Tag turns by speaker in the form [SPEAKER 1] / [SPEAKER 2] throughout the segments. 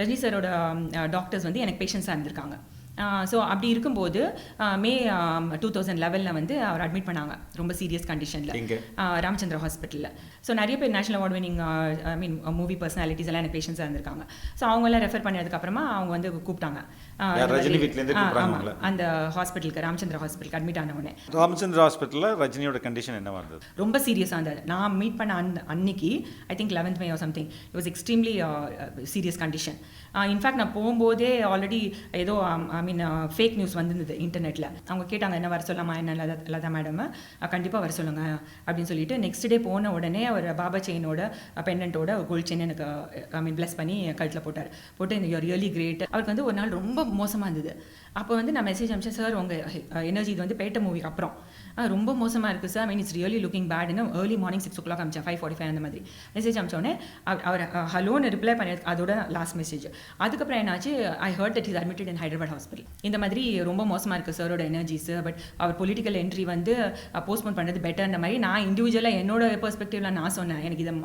[SPEAKER 1] ரஜினி சாரோட டாக்டர்ஸ் வந்து எனக்கு பேஷண்ட்ஸாக இருந்திருக்காங்க. ஸோ அப்படி இருக்கும்போது மே 2011 வந்து அவர் அட்மிட் பண்ணாங்க ரொம்ப சீரியஸ் கண்டிஷனில் ராமச்சந்திரா ஹாஸ்பிட்டலில். ஸோ நிறைய பேர் national award winning movie personalities எல்லாம் எனக்கு பேஷண்ட்ஸாக இருந்திருக்காங்க. ஸோ அவங்கெல்லாம் ரெஃபர் பண்ணதுக்கப்புறமா அவங்க வந்து கூப்பிட்டாங்க அந்த ஹாஸ்பிட்டலுக்கு, ராமச்சந்திரா ஹாஸ்பிட்டலுக்கு அட்மிட் ஆன உடனே.
[SPEAKER 2] ராமச்சந்திரா ஹாஸ்பிட்டலில் ரஜினியோட கண்டிஷன் என்ன இருந்தது?
[SPEAKER 1] ரொம்ப சீரியஸாக இருந்தது. நான் மீட் பண்ண அன்னைக்கு I think 11th May something it was extremely serious condition. In fact நான் போகும்போதே ஆல்ரெடி ஏதோ ஃபேக் நியூஸ் வந்திருந்தது இன்டர்நெட்டில். அவங்க கேட்டாங்க என்ன வர சொல்லாமா, என்ன லதா மேடம் கண்டிப்பாக வர சொல்லுங்க அப்படின்னு சொல்லிட்டு நெக்ஸ்ட் டே போன உடனே அவர் பாபா செயினோட பெண்டன்ட்டோட கோல்ட் செயின் எனக்கு பிளஸ் பண்ணி கழுத்தில் போட்டு யூ ஆர் ரியலி கிரேட். அவருக்கு வந்து ஒரு நாள் ரொம்ப மோசமாக இருந்தது. அப்போ வந்து நான் மெசேஜ் அனுப்பிச்சேன், சார் உங்கள் எனர்ஜி இது வந்து பேட்ட மூவிக்கு அப்புறம் ரொம்ப மோசமாக இருக்குது சார், இட்ஸ் ரியலி லுக்கிங் பேட்னு ஏர்லி மார்னிங் 6 o'clock அமிச்சேன், 5:45 அந்த மாதிரி மெசேஜ் அமிச்சோடனே அவர் ஹலோன்னு ரிப்ளை பண்ணி அதோட லாஸ்ட் மெசேஜ். அதுக்கப்புறம் என்னாச்சு, I heard that is admitted in Hyderabad hospital. இந்த மாதிரி ரொம்ப மோசமாக இருக்குது சாரோட எனர்ஜிஸ், பட் அவர் பொலிட்டிக்கல் என்ட்ரி வந்து போஸ்ட்போன் பண்ணுறது பெட்டர்ன்ற மாதிரி நான் இண்டிவிஜுவலாக என்னோட பெர்ஸ்பெக்டிவ்ல நான் சொன்னேன். எனக்கு இது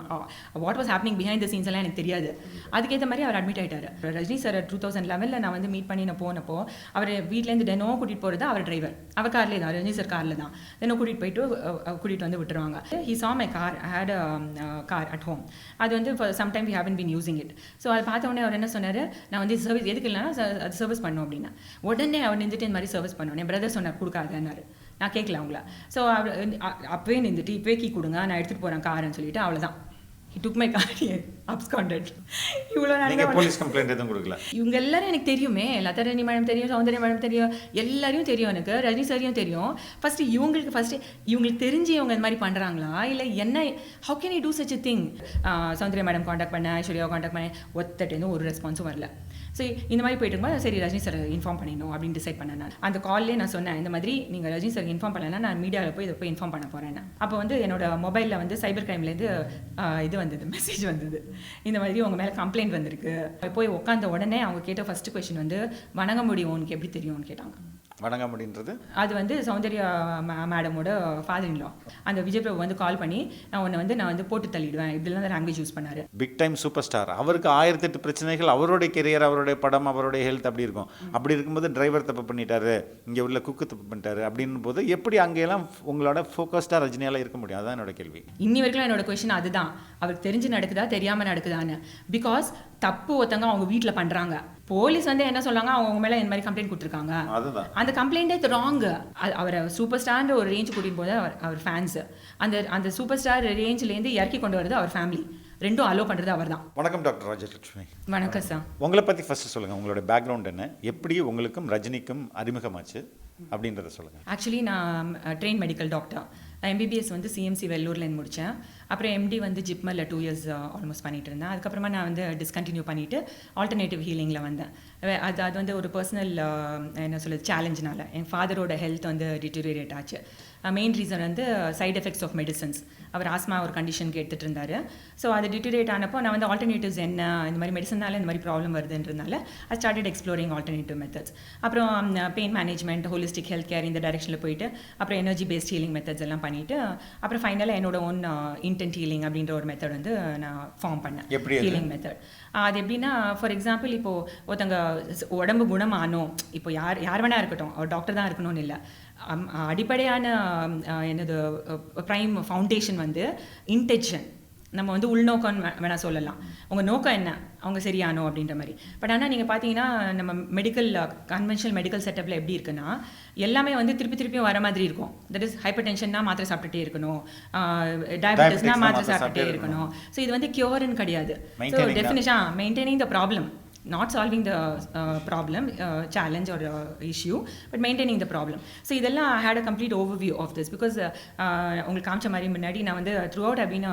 [SPEAKER 1] what was happening behind the scenes எல்லாம் எனக்கு தெரியாது. அதுக்கேற்ற மாதிரி அவர் அட்மிட் ஆகிட்டார். ரஜினி சார் 2011 நான் வந்து மீட் பண்ணி நான் போனப்போ அவர் வீட்டிலேருந்து தினம் கூட்டிகிட்டு போகிறது அவர் டிரைவர், அவர் கார்லேயே தான், ரஜினி சார் காரில் தான் தினம் கூட்டிகிட்டு வந்து விட்டுருவாங்க. He saw my car, I had car at home. அது வந்து sometime we haven't been using it. So அது பார்த்த உடனே அவர் என்ன சொன்னார், நான் வந்து சர்வீஸ் எதுக்கு இல்லைனா அது சர்வீஸ் பண்ணோம் அப்படின்னா. உடனே அவர் நின்றுட்டு இந்த மாதிரி சர்வீஸ் பண்ணோம். என் பிரதர் சொன்னார் கொடுக்காதன்னாரு. நான் கேட்கல அவங்கள. ஸோ அவர் அப்பவே நின்றுட்டு இப்போவே கீ கொடுங்க, நான் எடுத்துகிட்டு போகிறேன் காருன்னு சொல்லிட்டு அவ்வளோதான். He took my car, absconded.
[SPEAKER 2] நீங்க போலீஸ் கம்ப்ளைண்ட் எதுவும் கொடுக்கல?
[SPEAKER 1] இவங்க எல்லாரும் எனக்கு தெரியுமே, லதா ரஜினி மேடம் தெரியும், சௌந்தர்யா மேடம் தெரியும், எல்லாரையும் தெரியும் எனக்கு, ரஜினி சாரியும் தெரியும். ஃபஸ்ட்டு இவங்களுக்கு தெரிஞ்சு இவங்க இந்த மாதிரி பண்ணுறாங்களா இல்லை என்ன? How can you do such a thing? Soundarya madam contact பண்ணேன், ஐஸ்வர்யாவை காண்டாக்ட் பண்ணேன், ஒத்தட்டேருந்து ஒரு ரெஸ்பான்ஸும் வரல. ஸோ இந்த மாதிரி போயிட்டு இருக்கும்போது சரி ரஜினி சார் இன்ஃபார்ம் பண்ணிடணும் அப்படின்னு டிசைட் பண்ணேன். நான் அந்த கால்லேயே நான் சொன்னேன், இந்த மாதிரி நீங்கள் ரஜினி சார் இன்ஃபார்ம் பண்ணலைன்னா நான் மீடியாவில் போய் இதை போய் இன்ஃபார்ம் பண்ண போகிறேன். அப்போ வந்து என்னோட மொபைலில் வந்து சைபர் கிரைம்லேருந்து இது வந்தது, மெசேஜ் வந்தது, இந்த மாதிரி உங்கள் மேலே கம்ப்ளைண்ட் வந்திருக்கு. போய் உட்காந்த உடனே அவங்க கேட்ட ஃபர்ஸ்ட் கொஸ்டின் வந்து வணங்க முடியும் உனக்கு எப்படி தெரியும்னு கேட்டாங்க.
[SPEAKER 2] வணங்க முடின்றது அது
[SPEAKER 1] வந்து சௌந்தர்யா மேடமோட ஃபாதர் இன் லா. அந்த விஜய் பிரபு வந்து கால் பண்ணி நான் வந்து போட்டு தள்ளிடுவேன் இப்படிலாம் தான் லாங்குவேஜ் யூஸ் பண்ணாரு.
[SPEAKER 2] பிக் டைம் சூப்பர் ஸ்டார், அவருக்கு 1008 பிரச்சனைகள், அவருடைய கெரியர், அவருடைய படம், அவருடைய ஹெல்த் அப்படி இருக்கும். அப்படி இருக்கும்போது டிரைவர் தப்பு பண்ணிட்டாரு, இங்கே உள்ள குக்கு தப்பு பண்ணிட்டாரு அப்படின்னு போது எப்படி அங்கெல்லாம் உங்களோட ஃபோக்கஸ்டாக ரஜினியால் இருக்க முடியும்? அதுதான் என்னோட கேள்வி.
[SPEAKER 1] இன்னி வரைக்கும் என்னோட கொஸ்டின் அதுதான், அவருக்கு தெரிஞ்சு நடக்குதா தெரியாமல் நடக்குதான்னு. பிகாஸ் தப்பு ஒருத்தங்க அவங்க வீட்டில் பண்ணுறாங்க, போலீஸ் வந்து என்ன சொல்லாங்க, அவங்க மேலே இந்த மாதிரி கம்ப்ளைண்ட் கொடுத்துருக்காங்க, அந்த கம்ப்ளைண்ட்டே ராங். அவரை சூப்பர் ஸ்டார் ஒரு ரேஞ்ச் கூட்டிட்டு போது அவர் ஃபேன்ஸ், அந்த சூப்பர் ஸ்டார் ரேஞ்சிலேருந்து இறக்கி கொண்டு வரது அவர் ஃபேமிலி, ரெண்டும் அலோ பண்ணுறது அவர் தான்.
[SPEAKER 2] வணக்கம் டாக்டர் ராஜலட்சுமி.
[SPEAKER 1] வணக்கம் சார்.
[SPEAKER 2] உங்களை பற்றி ஃபர்ஸ்ட் சொல்லுங்கள், உங்களோட பேக்ரவுண்ட் என்ன, எப்படி உங்களுக்கும் ரஜினிக்கும் அறிமுகமாச்சு அப்படின்றத சொல்லுங்கள்.
[SPEAKER 1] ஆக்சுவலி நான் ட்ரெயின் மெடிக்கல் டாக்டர். எம்பிபிஎஸ் வந்து சிஎம்சி வெள்ளூர்லேருந்து முடித்தேன். அப்புறம் எம்டி வந்து ஜிப்மரில் 2 years ஆல்மோஸ்ட் பண்ணிட்டு இருந்தேன். அதுக்கப்புறமா நான் வந்து டிஸ்கண்டினியூ பண்ணிவிட்டு ஆல்டர்னேட்டிவ் ஹீலிங்கில் வந்தேன். அது வந்து ஒரு பர்சனல் என்ன சொல்லுது சேலஞ்சினால என் ஃபாதரோட ஹெல்த் வந்து டிட்டீரியரேட் ஆச்சு. மெயின் ரீசன் வந்து சைட் எஃபெக்ட்ஸ் ஆஃப் மெடிசன்ஸ். அவர் ஆஸ்மா ஒரு கண்டிஷனுக்கு எடுத்துகிட்டு இருந்தார். ஸோ அது டிட்டீரியரேட் ஆனப்போ நான் வந்து ஆல்டர்னேட்டிவ்ஸ் என்ன, இந்த மாதிரி மெடிசனால இந்த மாதிரி ப்ராப்ளம் வருதுன்றதுனால I started exploring alternative methods. அப்புறம் pain management, holistic health care இந்த டைரெக்ஷனில் போயிட்டு அப்புறம் எனர்ஜி பேஸ்ட் ஹீலிங் மெத்தட்ஸ் எல்லாம் பண்ணிவிட்டு அப்புறம் ஃபைனலாக என்னோட ஓன் இன்டென்ட் ஹீலிங் அப்படின்ற ஒரு மெத்தட் வந்து நான் ஃபார்ம் பண்ணேன். ஹீலிங் மெத்தட் அது எப்படின்னா, ஃபார் எக்ஸாம்பிள் இப்போது ஒருத்தங்க உடம்பு குணமானோம், இப்போ யார் வேணா இருக்கட்டும், ஒரு டாக்டர் தான் இருக்கணும்னு இல்லை, அடிப்படையான என்னது ப்ரைம் ஃபவுண்டேஷன் வந்து இன்டென்ஷன். நம்ம வந்து உள்நோக்கம் வேணால் சொல்லலாம், உங்கள் நோக்கம் என்ன, அவங்க சரியானோ அப்படின்ற மாதிரி. பட் ஆனால் நீங்கள் பார்த்தீங்கன்னா நம்ம கன்வென்ஷனல் மெடிக்கல் செட்டப்பில் எப்படி இருக்குன்னா, எல்லாமே வந்து திருப்பியும் வர மாதிரி இருக்கும். தட் இஸ் ஹைப்பர் டென்ஷன்னா மாத்திரை சாப்பிட்டுட்டே இருக்கணும், டயபெட்டிஸ்னா மாத்திரை சாப்பிட்டுட்டே இருக்கணும். ஸோ இது வந்து கியூர்னு கிடையாது. So definition maintaining the problem, not solving the problem, challenge or issue, but maintaining the problem. So இதெல்லாம் I had a complete overview of this because உங்களுக்கு காமிச்ச மாதிரி முன்னாடி நான் வந்து throughout I've been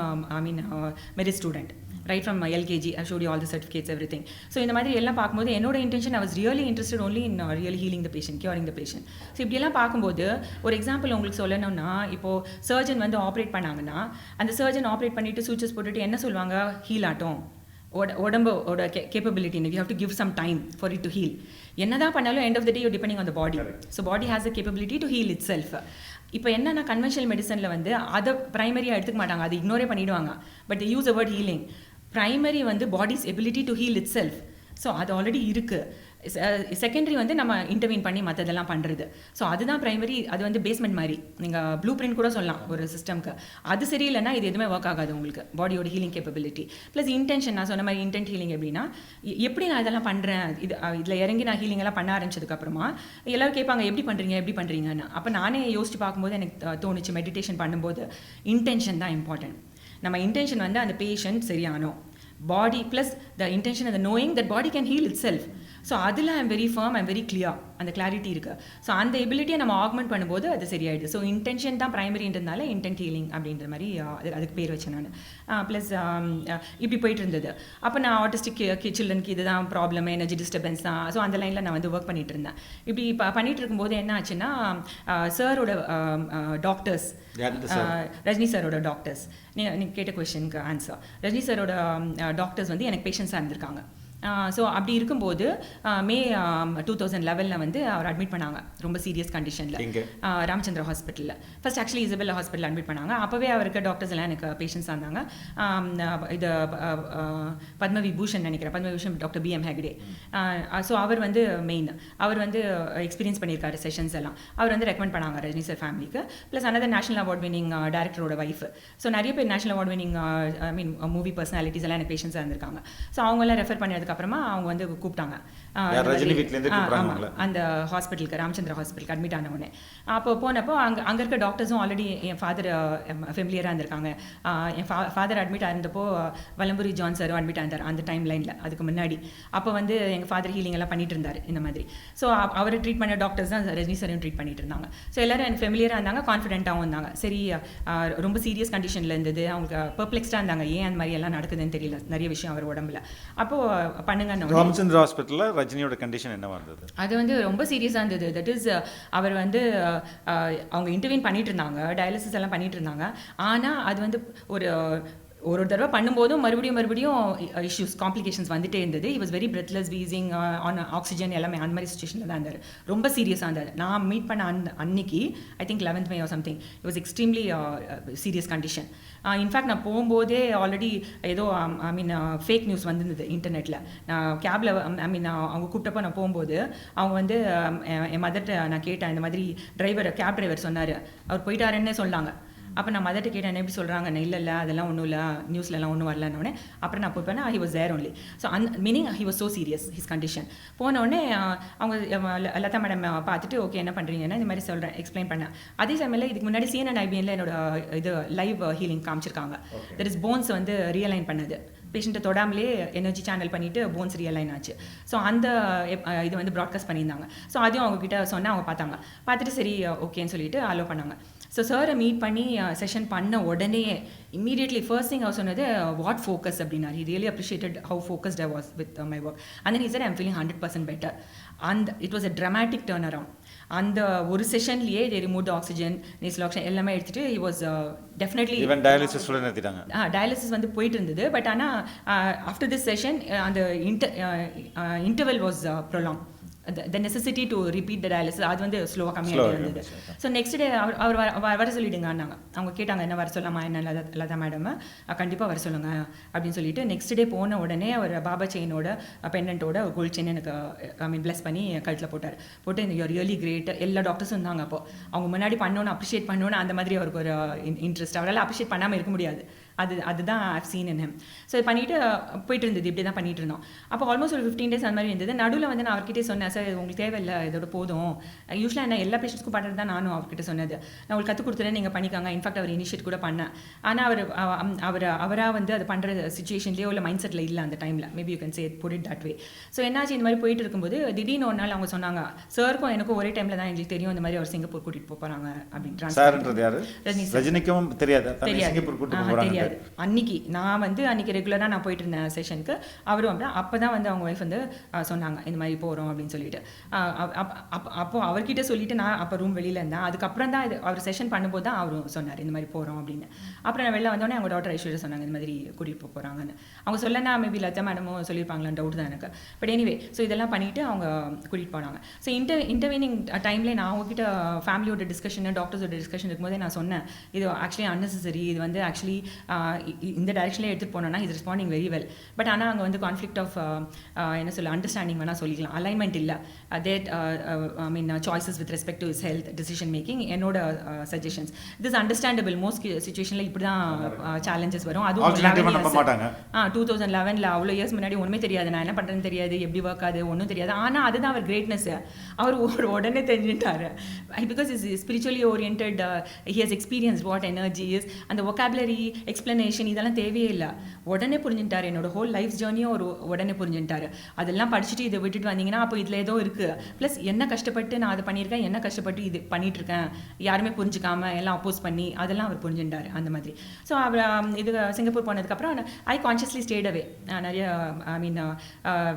[SPEAKER 1] merit student right from LKG. I showed you all the certificates, everything. So இந்த மாதிரி எல்லாம் பார்க்கும்போது என்னோட intention I was really interested only in really healing the patient, curing the patient. So இப்படியெல்லாம் பார்க்கும்போது ஒரு example உங்களுக்கு சொல்லணும்னா, இப்போது சர்ஜன் வந்து ஆப்ரேட் பண்ணாங்கன்னா அந்த சர்ஜன் ஆப்ரேட் பண்ணிவிட்டு சூச்சஸ் போட்டுட்டு என்ன சொல்லுவாங்க, ஹீல் ஆட்டும், உடம்போட capability, you have to give some time for it to heal. என்ன தான் பண்ணாலும் end of the day you depending on the body. So body has a capability to heal itself. இப்போ என்னன்னா கன்வென்ஷனல் மெடிசனில் வந்து அதை ப்ரைமரியாக எடுத்துக்க மாட்டாங்க, அதை இக்னோரே பண்ணிவிடுவாங்க. But use a word healing. Primary வந்து body's ability to heal itself. So அது ஆல்ரெடி இருக்குது. செகண்டரி வந்து நம்ம இன்டர்வீன் பண்ணி மற்றதெல்லாம் பண்ணுறது. ஸோ அதுதான் ப்ரைமரி. அது வந்து பேஸ்மெண்ட் மாதிரி, நீங்கள் ப்ளூ பிரிண்ட் கூட சொல்லலாம் ஒரு சிஸ்டம்க்கு. அது சரியில்லைன்னா இது எதுவுமே ஒர்க் ஆகாது உங்களுக்கு, பாடியோட ஹீலிங் கேப்பபிலிட்டி. ப்ளஸ் இன்டென்ஷன், நான் சொன்ன மாதிரி இன்டென்ட் ஹீலிங் எப்படின்னா, எப்படி நான் இதெல்லாம் பண்ணுறேன், இதில் இறங்கி நான் ஹீலிங் எல்லாம் பண்ண ஆரம்பிச்சதுக்கப்புறமா எல்லோரும் கேட்பாங்க எப்படி பண்ணுறீங்கன்னு. அப்போ நானே யோசிச்சு பார்க்கும்போது எனக்கு தோணுச்சு, மெடிடேஷன் பண்ணும்போது இன்டென்ஷன் தான் இம்பார்ட்டன்ட். நம்ம இன்டென்ஷன் வந்து அந்த பேஷண்ட் சரியானோம், பாடி ப்ளஸ் த இன்டென்ஷன் அந்த knowing that body can heal itself. So அதில் I'm very firm, I'm very clear, அந்த கிளாரிட்டி இருக்குது. ஸோ அந்த எபிலிட்டியை நம்ம ஆக்மெண்ட் பண்ணும்போது அது சரியாயிடுது. ஸோ இன்டென்ஷன் தான் ப்ரைமரின்றதுனால இன்டென்ட் ஹீலிங் அப்படின்ற மாதிரி அதுக்கு பேர் வச்சேன் நான். ப்ளஸ் இப்படி போயிட்டு இருந்தது. அப்போ நான் ஆட்டிஸ்டிக் சில்ட்ரனுக்கு இதுதான் ப்ராப்ளம், எனர்ஜி டிஸ்டர்பன்ஸ் தான். ஸோ அந்த லைனில் நான் வந்து ஒர்க் பண்ணிட்டு இருந்தேன். இப்படி பண்ணிட்டு இருக்கும்போது என்ன ஆச்சுன்னா, சாரோட டாக்டர்ஸ், ரஜினி சாரோட டாக்டர்ஸ், நீங்கள் கேட்ட கொஸ்டினுக்கு ஆன்சர், ரஜினி சாரோட டாக்டர்ஸ் வந்து எனக்கு பேஷண்ட்ஸாக இருந்திருக்காங்க. ஸோ அப்படி இருக்கும்போது மே 2011 வந்து அவர் அட்மிட் பண்ணாங்க ரொம்ப சீரியஸ் கண்டிஷனில் ராமச்சந்திரா ஹாஸ்பிட்டலில். First actually Isabella hospital admit பண்ணாங்க. அப்போவே அவருக்கு டாக்டர்ஸ் எல்லாம் எனக்கு பேஷண்ட்ஸாக இருந்தாங்க. இது பத்மவிபூஷன் நினைக்கிறேன், Padma Vibhushan doctor BM Hegde. So அவர் வந்து மெயின், அவர் வந்து எக்ஸ்பீரியன்ஸ் பண்ணியிருக்காரு செஷன்ஸ் எல்லாம். அவர் வந்து ரெக்கமெண்ட் பண்ணாங்க ரஜினி சார் ஃபேமிலிக்கு. Plus another national award winning டேரக்டரோட ஒய்ஃப். ஸோ நிறைய பேர் national award winning movie personalities எல்லாம் எனக்கு பேஷண்ட்ஸாக இருந்திருக்காங்க. ஸோ அவங்கெல்லாம் ரெஃபர் பண்ணதுக்கு அப்புறமா அவங்க வந்து கூப்பிட்டாங்க அந்த ஹாஸ்பிட்டலுக்கு, ராமச்சந்திரா ஹாஸ்பிட்டலுக்கு அட்மிட் ஆன உடனே. அப்போ போனப்போ அங்கே இருக்க டாக்டர்ஸும் ஆல்ரெடி என் ஃபாதர் ஃபெமிலியராக இருந்திருக்காங்க. என் ஃபாதர் அட்மிட் ஆயிருந்தப்போ வலம்புரி ஜான் சாரும் அட்மிட் ஆயிருந்தார் அந்த டைம் லைனில், அதுக்கு முன்னாடி. அப்போ வந்து எங்கள் ஃபாதர் ஹீலிங் எல்லாம் பண்ணிட்டு இருந்தார் இந்த மாதிரி. ஸோ அவரை ட்ரீட் பண்ண டாக்டர்ஸ் தான் ரஜினி சாரையும் ட்ரீட் பண்ணிட்டு இருந்தாங்க. ஸோ எல்லாரும் எனக்கு ஃபெமிலியராக இருந்தாங்க, கான்ஃபிடென்ட்டாகவும் இருந்தாங்க. சரி, ரொம்ப சீரியஸ் கண்டிஷனில் இருந்தது, அவங்களுக்கு பெர்ப்ளெக்ஸ்டாக இருந்தாங்க, ஏன் அந்த மாதிரி எல்லாம் நடக்குதுன்னு தெரியல, நிறைய விஷயம் அவர் உடம்புல. அப்போது பண்ணுங்க.
[SPEAKER 2] ராமச்சந்திரா ஹாஸ்பிட்டலில் ரஜினியோட கண்டிஷன் என்னவா இருந்தது?
[SPEAKER 1] அது வந்து ரொம்ப சீரியஸாக இருந்தது. தட் இஸ், அவர் வந்து அவங்க இன்டர்வியூன் பண்ணிட்டு இருந்தாங்க, டயாலிசிஸ் எல்லாம் பண்ணிட்டு இருந்தாங்க. ஆனால் அது வந்து ஒரு தடவை பண்ணும்போதும் மறுபடியும் இஷ்யூஸ், காம்ப்ளிகேஷன்ஸ் வந்துட்டே இருந்தது. It was very breathless, wheezing on oxygen எல்லாமே அந்த மாதிரி சுச்சுவேஷனில் தான் இருந்தார். ரொம்ப சீரியஸாக இருந்தார். நான் மீட் பண்ண அன்னைக்கு I think 11th May or something, it was extremely serious condition. In fact நான் போகும்போதே ஆல்ரெடி ஏதோ ஃபேக் நியூஸ் வந்துருந்தது இன்டர்நெட்டில். நான் கேபில் அவங்க கூப்பிட்டப்போ நான் போகும்போது அவங்க வந்து என் மதர்கிட்ட நான் கேட்டேன், இந்த மாதிரி கேப் டிரைவர் சொன்னார், அவர் போயிட்டாருன்னே சொன்னாங்க. அப்போ நான் மதர்கிட்ட கேட்டேன், எப்படி சொல்கிறாங்க, இல்லை அதெல்லாம் ஒன்றும் இல்லை, நியூஸ்லலாம் ஒன்றும் வரலன்னொடனே. அப்புறம் நான் போய் he was there only. So meaning he was so serious his condition. போனோடனே அவங்க லதா மேடம் பார்த்துட்டு ஓகே என்ன பண்ணுறீங்கன்னா இந்த மாதிரி சொல்கிறேன், எக்ஸ்பிளைன் பண்ணேன். அதே சமயத்தில் இதுக்கு முன்னாடி CNN-IBNல என்னோட இது லைவ் ஹீலிங் காமிச்சிருக்காங்க. தட் இஸ் போன்ஸ் வந்து ரியலைன் பண்ணது, பேஷண்ட்டை தொடாமலே எனர்ஜி சேனல் பண்ணிவிட்டு போன்ஸ் ரியலைன் ஆச்சு. ஸோ அந்த இது வந்து ப்ராட்காஸ்ட் பண்ணியிருந்தாங்க. ஸோ அதையும் அவங்கக்கிட்ட சொன்னால் அவங்க பார்த்துட்டு சரி ஓகேன்னு சொல்லிட்டு அலோவ் பண்ணாங்க. ஸோ சாரை மீட் பண்ணி செஷன் பண்ண உடனே இம்மீடியட்லி ஃபர்ஸ்ட் திங் அவர் சொன்னது வாட் ஃபோக்கஸ் அப்படின்னாரு. He really appreciated how focused I was with my work. And then he said I am feeling 100% better. It was a traumatic turnaround. அந்த ஒரு செஷன்லேயே they remove the oxygen, nasal oxygen எல்லாமே எடுத்துகிட்டு he was definitely
[SPEAKER 2] dialysis கூட நிறுத்திட்டாங்க.
[SPEAKER 1] Dialysis வந்து போயிட்டு இருந்தது. பட் ஆனால் ஆஃப்டர் திஸ் செஷன் அந்த interval was prolong. The necessity to repeat the dialysis அது வந்து ஸ்லோவாக கம்மியாக இருந்தது. ஸோ நெக்ஸ்ட் டே அவர் வர சொல்லிடுங்கன்னாங்க. அவங்க கேட்டாங்க என்ன வர சொல்லாமா என்ன லதா மேடம், கண்டிப்பாக வர சொல்லுங்க அப்படின்னு சொல்லிட்டு நெக்ஸ்ட் டே போன உடனே அவர் பாபா செயினோட பெண்டன்ட்டோட ஒரு கோல்ட் செயின் எனக்கு பிளஸ் பண்ணி கழுத்தில் போட்டு யூஆர் ரியலி கிரேட். எல்லா டாக்டர்ஸும் இருந்தாங்க. அப்போ அவங்க முன்னாடி பண்ணோன்னு அப்ரிஷியேட் பண்ணோன்னு அந்த மாதிரி அவருக்கு ஒரு இன்ட்ரெஸ்ட். அவரால் அப்ரிஷியேட் பண்ணாமல் இருக்க முடியாது. அதுதான் I've seen in him. So பண்ணிட்டு போயிட்டு இருந்தது, இப்படி தான் பண்ணிட்டு இருந்தோம். அப்போ ஆல்மோஸ்ட் ஒரு 15 days அந்த மாதிரி இருந்தது. நடுவில் வந்து நான் அவர்கிட்ட சொன்னேன், சார் உங்களுக்கு தேவையில்லை, இதோட போதும். யூஸ்வலாக என்ன எல்லா பேஷண்ட்ஸ்க்கும் பண்ணுறது தான் நானும் அவர்கிட்ட சொன்னது. நான் உங்களுக்கு கற்றுக் கொடுத்துறேன், நீங்கள் பண்ணிக்காங்க. இன்ஃபேக்ட் அவர் இனிஷியேட் கூட பண்ணேன். ஆனால் அவராக வந்து அது பண்ணுற சுச்சுவேஷன்லேயோ இல்லை மைண்ட் செட்டில் இல்லை அந்த டைமில். Maybe you can say put it that way. So என்னாச்சு, இந்த மாதிரி போயிட்டு இருக்கும்போது திடீர்னு ஒரு நாள் அவங்க சொன்னாங்க, சாருக்கும் எனக்கும் ஒரே டைமில் தான் எங்களுக்கு தெரியும் இந்த மாதிரி அவர் சிங்கப்பூர் கூட்டிகிட்டு போகிறாங்க அப்படின்ட்டு.
[SPEAKER 2] ரஜினிக்கும் தெரியாது.
[SPEAKER 1] அன்னைக்கு நான் வந்து ரெகுலராக நான் போயிட்டு இருந்தேன் செஷனுக்கு. அவரும் அப்போ தான் வந்து அவங்க ஒய்ஃப் வந்து சொன்னாங்க இந்த மாதிரி போகிறோம் அப்படின்னு சொல்லிட்டு. அப்போ அவர்கிட்ட சொல்லிட்டு நான் அப்போ ரூம் வெளியில் இருந்தேன். அதுக்கப்புறம் தான் அவர் செஷன் பண்ணும்போது தான் அவரும் சொன்னார் இந்த மாதிரி போகிறோம் அப்படின்னு. அப்புறம் நான் வெளில வந்தோடனே அவங்க டாக்டர் ஐஸ்வர்யா சொன்னாங்க இந்த மாதிரி கூட்டிகிட்டு போகிறாங்கன்னு. அவங்க சொல்லனா மேபி லதா மேடமும் சொல்லியிருப்பாங்களான்னு டவுட் தான் எனக்கு. பட் எனிவே ஸோ இதெல்லாம் பண்ணிவிட்டு அவங்க கூட்டிகிட்டு போனாங்க. ஸோ இன்டர்வீனிங் டைமில் நான் அவங்ககிட்ட ஃபேமிலியோட டிஸ்கஷன், டாக்டர்ஸோட டிஸ்கஷன் இருக்கும்போதே நான் சொன்னேன், இது ஆக்சுவலி அன்னெசரி, இது வந்து ஆக்சுவலி இந்த டைரக்ஷனில் எடுத்துகிட்டு போனோன்னா is responding very well. But ஆனால் அங்கே வந்து கான்ஃப்ளிக்ட் ஆஃப் என்ன சொல்ல அண்டர்ஸ்டாண்டிங் வேணால் சொல்லிக்கலாம், அலைன்மெண்ட் இல்லை. That I mean choices with respect to is health decision making என்னோட suggestions. It is understandable. Most சுச்சுவேஷனில் இப்படி தான் சேலஞ்சஸ் வரும். அதுவும் 2011 அவ்வளோ இயர்ஸ் முன்னாடி ஒன்றுமே தெரியாது, நான் என்ன பண்ணுறேன்னு தெரியாது, எப்படி ஒர்க் ஆகுது ஒன்றும் தெரியாது. ஆனால் அதுதான் அவர் கிரேட்னஸ். அவர் உடனே தெரிஞ்சுட்டார். Because is spiritually orient, he has experience what energy is. அந்த ஒகாபுலரி எக்ஸ்பிளனேஷன் இதெல்லாம் தேவையே இல்லை, உடனே புரிஞ்சுட்டார். என்னோட ஹோல் லைஃப் ஜேர்னியும் ஒரு உடனே புரிஞ்சுட்டார். அதெல்லாம் படிச்சுட்டு இதை விட்டுட்டு வந்தீங்கன்னா அப்போ இதில் ஏதோ இருக்குது. ப்ளஸ் என்ன கஷ்டப்பட்டு நான் அதை பண்ணியிருக்கேன், என்ன கஷ்டப்பட்டு இது பண்ணிகிட்ருக்கேன், யாருமே புரிஞ்சுக்காம எல்லாம் அப்போஸ் பண்ணி அதெல்லாம் அவர் புரிஞ்சுட்டார் அந்த மாதிரி. ஸோ அவர் இது சிங்கப்பூர் போனதுக்கப்புறம் ஐ கான்ஷியஸ்லி ஸ்டேட் அவே. நிறைய ஐ மீன்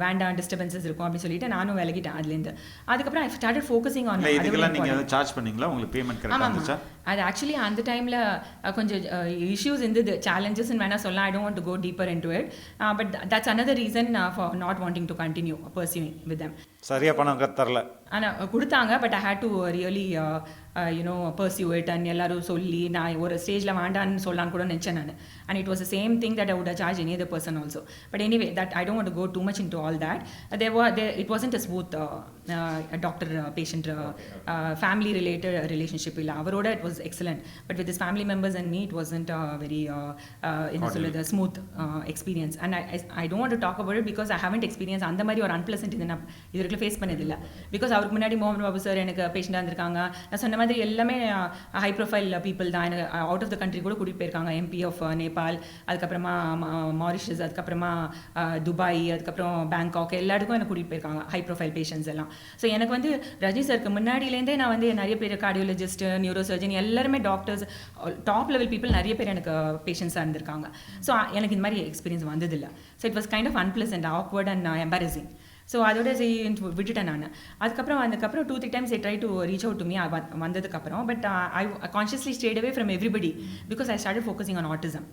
[SPEAKER 1] வேண்டாம் டிஸ்டர்பன்சஸ் இருக்கும் அப்படின்னு சொல்லிட்டு நானும் விலகிட்டேன் அதுலேருந்து. அதுக்கப்புறம் ஐ ஸ்டார்டட் ஃபோக்கஸிங் ஆன். அது ஆக்சுவலி அந்த டைமில் கொஞ்சம் இஷ்யூஸ் இருந்தது, சேலஞ்சஸ்ன்னு வேணால் சொல்லலாம். I don't want to go deeper into it, but that's another reason for not wanting to continue pursuing with them.
[SPEAKER 2] சரியா பணம் தரல,
[SPEAKER 1] ஆனால் கொடுத்தாங்க. But I had to really pursue it. And எல்லாரும் சொல்லி நான் ஒரு ஸ்டேஜில் வேண்டான்னு சொல்லலான்னு கூட நினச்சேன் நான். And it was the same thing that I would charge any other person also. But anyway that I don't want to go too much into all that. It wasn't a smooth doctor patient family related relationship இல்லை. அவரோட it was excellent. But with this family members and me it wasn't very என்ன சொல்லுது smooth experience. And I don't want to talk about it because I haven't experience அந்த மாதிரி ஒரு unpleasant இது நான் இது வரைக்கும் ஃபேஸ் பண்ணதில்லை. பிகாஸ் அவருக்கு முன்னாடி மோகன் பாபு சார் எனக்கு பேஷண்டாக இருந்திருக்காங்க. நான் சொன்ன மாதிரி எல்லாமே ஹை ப்ரொஃபைல் பீப்புள் தான். எனக்கு அவுட் ஆஃப் த கண்ட்ரி கூட கூட்டிகிட்டு போயிருக்காங்க. எம்பி ஆஃப் நேபாள், அதுக்கப்புறமா மாரிஷஸ், அதுக்கப்புறமா துபாய், அதுக்கப்புறம் பேங்காக், எல்லா இடத்துக்கும் எனக்கு கூட்டிகிட்டு போயிருக்காங்க ஹை ப்ரொஃபைல் பேஷண்ட்ஸ் எல்லாம். ஸோ எனக்கு வந்து ரஜினி சாருக்கு முன்னாடியிலேருந்தே நான் வந்து நிறைய பேர் கார்டியோலஜிஸ்ட், நியூரோ சர்ஜன், எல்லாருமே டாக்டர்ஸ், டாப் லெவல் பீப்புள் நிறைய பேர் எனக்கு பேஷண்ட்ஸாக இருந்திருக்காங்க. ஸோ எனக்கு இந்த மாதிரி எக்ஸ்பீரியன்ஸ் வந்ததில்லை. So it was kind of unpleasant, awkward and embarrassing. So அதோட விட்டுட்டேன் நான். அதுக்கப்புறம் 2-3 times I try to reach out to me வந்ததுக்கப்புறம். But I consciously stayed away from everybody because I started focusing on autism.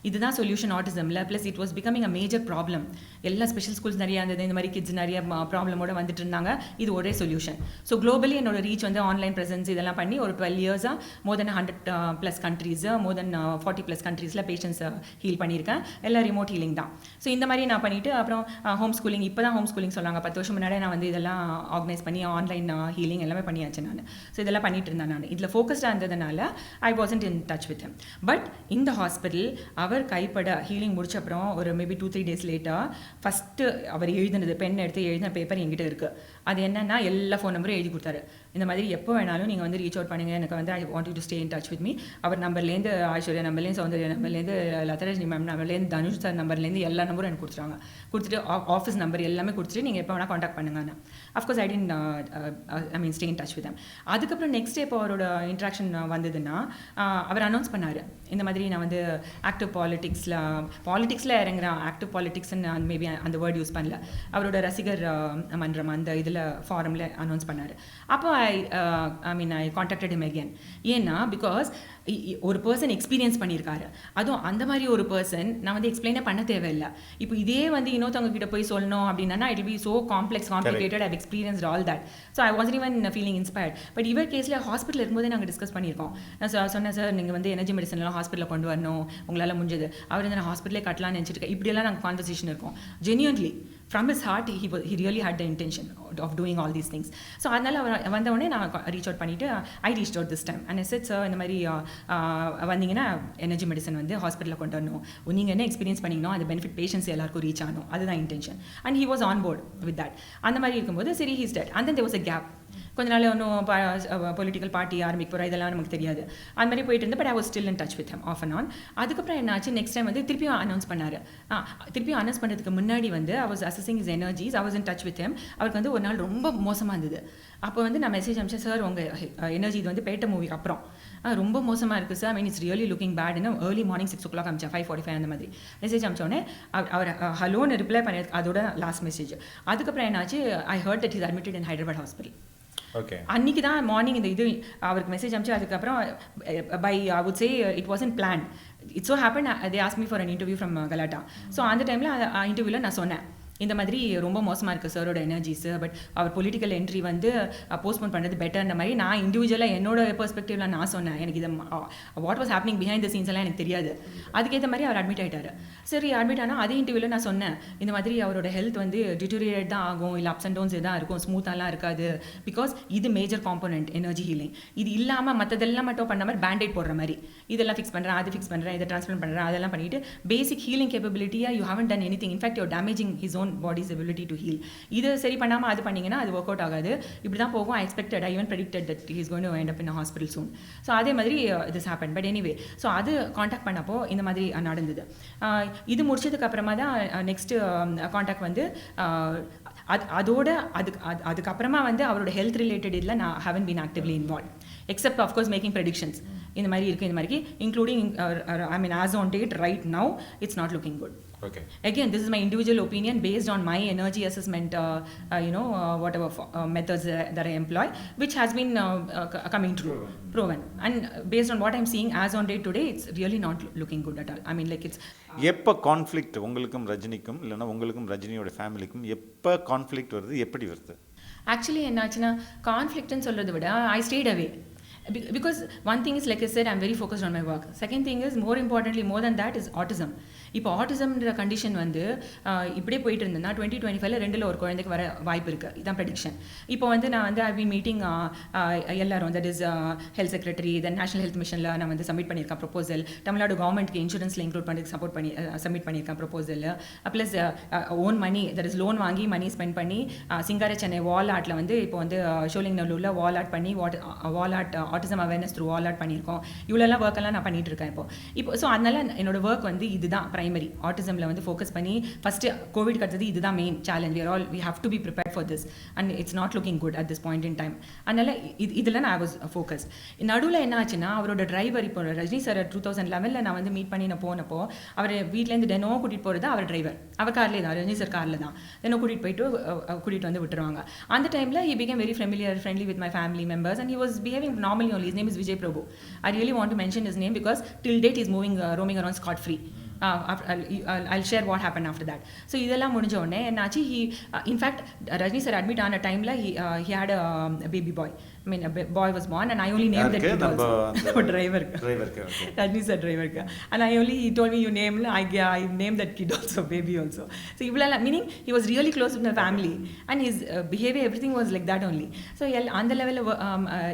[SPEAKER 1] இதுதான் solution ஆட்டிசமில். Plus it was becoming a major problem. எல்லா special schools நிறையா இருந்தது, இந்த மாதிரி kids நிறைய ப்ராப்ளமோட வந்துட்டு இருந்தாங்க. இது ஒரே சொல்யூஷன். ஸோ குளோபலி என்னோட ரீச் வந்து ஆன்லைன் ப்ரெசன்ஸ் இதெல்லாம் பண்ணி ஒரு 12 years மோர் தென் 100+ countries, மோர் தென் 40+ countries பேஷண்ட்ஸ் ஹீல் பண்ணியிருக்கேன். எல்லாம் ரிமோட் ஹீலிங் தான். ஸோ இந்த மாதிரி நான் பண்ணிவிட்டு அப்புறம் ஹோம் ஸ்கூலிங், இப்போ தான் ஹோம் ஸ்கூலிங் சொல்கிறாங்க. 10 வருஷம் முன்னாடி நான் வந்து இதெல்லாம் ஆர்கனைஸ் பண்ணி ஆன்லைன் ஹீலிங் எல்லாமே பண்ணியாச்சு நான். ஸோ இதெல்லாம் பண்ணிட்டு இருந்தேன் நான். இதில் ஃபோக்கஸ்டாக இருந்ததுனால I wasn't in touch with him. But இந்த ஹாஸ்பிட்டல் அவர் கைப்பட ஹீலிங் முடிச்ச அப்புறம் ஒரு மேபி 2-3 days லேட்டர் ஃபஸ்ட்டு அவர் எழுதினது, பென் எடுத்து எழுதின பேப்பர் என்கிட்ட இருக்குது. அது என்னென்னா எல்லா ஃபோன் நம்பரும் எழுதி கொடுத்தாரு. இந்த மாதிரி எப்போ வேணாலும் நீங்கள் வந்து ரீச் அவுட் பண்ணுங்கள், எனக்கு வந்து I want you to stay in touch with me. அவர் நம்பர்லேருந்து ஐஸ்வர்யா நம்பர்லேருந்து, சௌந்தர்யா நம்பர்லேருந்து, லதரஜினி மேம் நம்பர்லேருந்து, தனுஷ் சார் நம்பர்லேருந்து எல்லா நம்பரும் எனக்கு கொடுத்துருவாங்க. கொடுத்துட்டு ஆஃபீஸ் நம்பர் எல்லாமே கொடுத்துட்டு நீங்கள் எப்போ வேணால் காண்டாக்ட் பண்ணுங்கன்னு. Of course I tend I mean stay in touch with them. அதுக்கப்புறம் நெக்ஸ்ட் இப்போ அவரோட இன்ட்ராக்ஷன் வந்ததுன்னா அவர் அனௌன்ஸ் பண்ணார், இந்த மாதிரி நான் வந்து ஆக்டிவ் பாலிட்டிக்ஸில் இறங்குறேன். ஆக்டிவ் பாலிட்டிக்ஸ்ன்னு மேபி அந்த வேர்ட் யூஸ் பண்ணல. அவரோட ரசிகர் மன்றம் அந்த இதில் ஃபாரமில் அனௌன்ஸ் பண்ணார். அப்போ ஐ கான்டாக்டட் ஹிம் அகேன். ஏன்னா பிகாஸ் ஒரு பர்சன் எக்ஸ்பீரியன்ஸ் பண்ணியிருக்காரு. அதுவும் அந்த மாதிரி ஒரு பர்சன் நான் வந்து எக்ஸ்பிளைனே பண்ண தேவையில்லை. இப்போ இதே வந்து இன்னொருத்தவங்க கிட்ட போய் சொல்லணும் அப்படின்னா it will be so complicated. I experienced all that. So I was even feeling inspired. But இவர் கேஸில் ஹாஸ்பிட்டல் இருக்கும்போதே நாங்கள் டிஸ்கஸ் பண்ணியிருக்கோம். நான் சொன்னேன், சார் நீங்கள் வந்து எனர்ஜி மெடிசன்லாம் ஹாஸ்பிட்டலில் கொண்டு வரணும், உங்களால் முடிஞ்சது. அவர் வந்து நான் ஹாஸ்பிட்டலே கட்டலாம்னு நினச்சிட்டு இப்படியெல்லாம் நாங்கள் கான்வர்சேஷன் இருக்கும். Genuinely from his heart he really had the intention of doing all these things. So அதனால் அவர் வந்தவுடனே நான் ரீச் அவுட் பண்ணிவிட்டு I reach out this time and I said, sir இந்த மாதிரி வந்தீங்கன்னா எனர்ஜி மெடிசன் வந்து ஹாஸ்பிட்டலில் கொண்டு வரணும், நீங்கள் என்ன எக்ஸ்பீரியன்ஸ் பண்ணிங்கன்னா அது பெனிஃபிட் பேஷண்ட்ஸ் எல்லாருக்கும் ரீச் ஆகணும், அதுதான் intention. And he was on board with that. அந்த மாதிரி இருக்கும்போது சரி he said, and then there was a gap. கொஞ்ச நாள் ஒன்றும் பொலிட்டிக்கல் பார்ட்டி ஆரம்பிக்க போகிறோம், இதெல்லாம் நமக்கு தெரியாது. அந்த மாதிரி போயிட்டு இருந்து. But I was still in touch with him off and on. அதுக்கப்புறம் என்னாச்சு, நெக்ஸ்ட் டைம் வந்து திருப்பியும் அனௌன்ஸ் பண்ணார். திருப்பியும் அனௌன்ஸ் பண்ணுறதுக்கு முன்னாடி வந்து I was assessing his energies. I was in touch with him. அவருக்கு வந்து ஒரு நாள் ரொம்ப மோசமாக இருந்தது. அப்போ வந்து நான் மெசேஜ் அனுப்பிச்சேன், சார் உங்கள் எனர்ஜி இது வந்து பேட்ட மூவிக்கு அப்புறம் ரொம்ப மோசமாக இருக்குது sir, mean it's really looking பேட்னு ஏர்லி மார்னிங் 6 o'clock அமிச்சேன், 5:45 அந்த மாதிரி மெசேஜ் அமிச்சோடனே அவர் ஹலோன்னு ரிப்ளை பண்ணி அதோட லாஸ்ட் மெசேஜ். அதுக்கப்புறம் என்னாச்சு, I heard that is admitted in Hyderabad hospital. அன்றைக்கி தான் மார்னிங் இந்த இது அவருக்கு மெசேஜ் அமிச்சு. அதுக்கப்புறம் by I would say it wasn't planned. It so happen they ask me for an interview from Galatta. So அந்த டைமில் இன்டர்வியூவில் நான் சொன்னேன், இந்த மாதிரி ரொம்ப மோசமாக இருக்குது சாரோட எனர்ஜிஸ், பட் அவர் பொலிட்டிக்கல் என்ட்ரி வந்து போஸ்ட்போன் பண்ணுறது பெட்டர்ன்ற மாதிரி நான் இண்டிவிஜுவலாக என்னோட பெர்ஸ்பெக்டிவ்ல நான் சொன்னேன். எனக்கு இது what was happening behind the scenes எல்லாம் எனக்கு தெரியாது. அதுக்கேற்ற மாதிரி அவர் அட்மிட் ஆகிட்டார். சரி அட்மிட் ஆனால் அதே இன்டர்வியூவில் நான் சொன்னேன், இந்த மாதிரி அவரோட ஹெல்த் வந்து டிட்டோரியேட் தான் ஆகும், இல்லை அப்ஸ் அண்ட் டவுன்ஸ் தான் இருக்கும், ஸ்மூத்தாலாம் இருக்காது. பிகாஸ் இது மேஜர் காம்போனன்ட் எனர்ஜி ஹீலிங். இது இல்லாமல் மற்றதெல்லாம் மட்டும் பண்ண மாதிரி பேண்டேட் போடுற மாதிரி இதெல்லாம் ஃபிக்ஸ் பண்ணுறேன், அது ஃபிக்ஸ் பண்ணுறேன், இதை ட்ரான்ஸ்பிளான்ட் பண்ணுறேன், அதெல்லாம் பண்ணிட்டு பேசிக் ஹீலிங் கேப்பபிலிட்டியாக you haven't done anything. In fact you're damaging his own body's ability to heal. இது சரி பண்ணாமல் அது பண்ணிங்கன்னா அது ஒர்க் அவுட் ஆகாது. இப்படி தான் போகும். I expected, I even predicted that he is going to end up in hospital soon. So அதே மாதிரி this happen. But anyway, so அது காண்டாக்ட் பண்ணப்போ இந்த மாதிரி நடந்தது. இது முடிச்சதுக்கு அப்புறமா தான் நெக்ஸ்ட் காண்டாக்ட் வந்து அதோட அதுக்கப்புறமா வந்து அவரோட ஹெல்த் ரிலேட்டட் இதில் நான் haven't been actively involve, except of course making predictions. இந்த மாதிரி இருக்குது, இந்த மாதிரி including I mean as on date right now it's not looking good.
[SPEAKER 2] Okay.
[SPEAKER 1] Again, this is my individual opinion based on my energy assessment, whatever methods that I employ, which has been coming true, proven. And based on what I'm seeing as on date today, it's really not looking good at all. I mean, like it's...
[SPEAKER 2] எப்போ conflict உங்களுக்கும் ரஜினிக்கும் இல்லைன்னா உங்களுக்கும் ரஜினியோட ஃபேமிலிக்கும் எப்போ conflict வருது, எப்படி வருது?
[SPEAKER 1] ஆக்சுவலி என்னாச்சுன்னா, கான்ஃப்ளிக்ட்னு சொல்கிறத விட I stayed away. Because one thing is, like I said, I'm very focused on my work. Second thing is, more importantly, more than that, is autism. இப்போ ஆட்டிசம்ன்ற கண்டிஷன் வந்து இப்படியே போயிட்டு இருந்தேன்னா 2025 ரெண்டில் ஒரு குழந்தைக்கு வர வாய்ப்பு இருக்குது. இதுதான் ப்ரெடிக்ஷன். இப்போ வந்து நான் வந்து ஐ பீன் மீட்டிங் எல்லாரும், that is health secretary, then national health மிஷனில் நான் வந்து சப்மிட் பண்ணியிருக்கேன் ப்ரொபோசல். தமிழ்நாடு கவர்மெண்ட்க்கு இன்சூரன்ஸில் இன்க்ளூட் பண்ணி சப்மிட் பண்ணியிருக்கேன் proposal. Plus own money, that is loan வாங்கி மணி ஸ்பெண்ட் பண்ணி சிங்கார சென்னை வால் ஆர்ட்டில் வந்து இப்போ வந்து ஷோலிங்நல்லூரில் வால் ஆர்ட் பண்ணி வால் ஆர்ட் ஆட்டிசம் அவேர்னஸ் த்ரூ வால் ஆர்ட் பண்ணியிருக்கோம். இவ்வளோலாம் ஒர்க்கெல்லாம் நான் பண்ணிட்டு இருக்கேன் இப்போ. ஸோ அதனால என்னோட ஒர்க் வந்து இதுதான் பிரைமரி. ஆட்டிசமில் வந்து ஃபோக்கஸ் பண்ணி ஃபஸ்ட்டு கோவிட் கட்டது இதுதான் main challenge. we have to be prepared for this and it's not looking good at this point in time. அதனால இதில் நான் வாஸ் ஃபோக்கஸ்ட். நடுவில் என்ன ஆச்சுன்னா, அவரோட டிரைவர், இப்போ ரஜினி சார் 2011 நான் வந்து மீட் பண்ணி நான் போனப்போ அவர் வீட்டிலேருந்து தினம் கூட்டிகிட்டு போகிறது அவர் டிரைவர். அவர் கார்லேயே தான், ரஜினி சார் காரில் தான் தினம் கூட்டிகிட்டு வந்து விட்டுருவாங்க. அந்த டைமில் he became very friendly with my family members and he was behaving normally only. His name is Vijay Prabhu. I really want to mention his name because till date he's roaming around scot free. I'll share what happened after that. So இதெல்லாம் முடிஞ்ச உடனே என்னாச்சு, in fact Rajini sir admit ஆன டைமில் he had a baby boy. I mean, a boy was born and I only named that kid also. driver Rajni sir driver ka. And he told me, you name, I named that kid also, baby also. So meaning he was really close with the family and his behavior, everything was like that only. So அந்த லெவலில்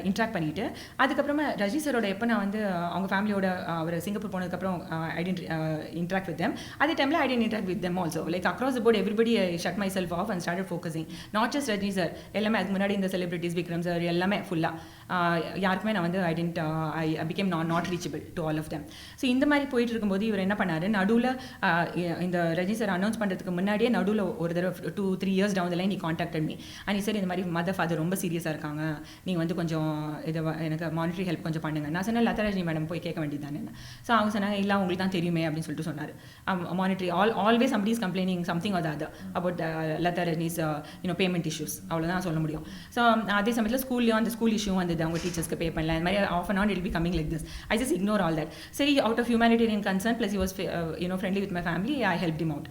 [SPEAKER 1] interact பண்ணிட்டு அதுக்கப்புறமா ரஜினி சரோட எப்போ நான் வந்து அவங்க ஃபேமிலியோட அவர் Singapore போனதுக்கப்புறம் I didn't interact with them. அதே டைமில் I didn't interact with them also. Like across the board, everybody I shut myself off and started focusing. Not just Rajni sir, எல்லாமே அதுக்கு முன்னாடி இந்த செலிபிரிட்டிஸ், விக்ரம் சார் எல்லாமே ஃபுல்லாக யாருக்குமே நான் வந்து I became not reachable to all of them. So இந்த மாதிரி போயிட்டு இருக்கும்போது இவர் என்ன பண்ணார், நடுவில் இந்த ரஜினி சார் அனௌன்ஸ் பண்ணுறதுக்கு முன்னாடியே நடுவில் ஒரு தடவை 2-3 years down the line he contacted me and he said, இந்த மாதிரி மதர் ஃபாதர் ரொம்ப சீரியஸாக இருக்காங்க, நீங்கள் வந்து கொஞ்சம் இதை எனக்கு மானிட்டரி ஹெல்ப் கொஞ்சம் பண்ணுங்க. நான் சொன்னேன், லதா ரஜினி மேடம் போய் கேட்க வேண்டியது தானே. ஸோ அவங்க சொன்னாங்க, இல்லை உங்களுக்கு தான் தெரியுமே அப்படின்னு சொல்லிட்டு சொன்னார். Monetary always somebody is complaining something or the other about Latha Rajini's payment issues, அவ்வளோதான் சொல்ல முடியும். ஸோ அதே சமயத்தில் ஸ்கூல்லையும் அந்த ஸ்கூல் இஷ்யூ வந்தது, அவங்க டீச்சர்ஸ்க்கு பே பண்ணல, இந்த மாதிரி off and on it becoming like this. I just ignore all that. சரி, out of humanitarian concern plus he was friendly with my family, I helped him out.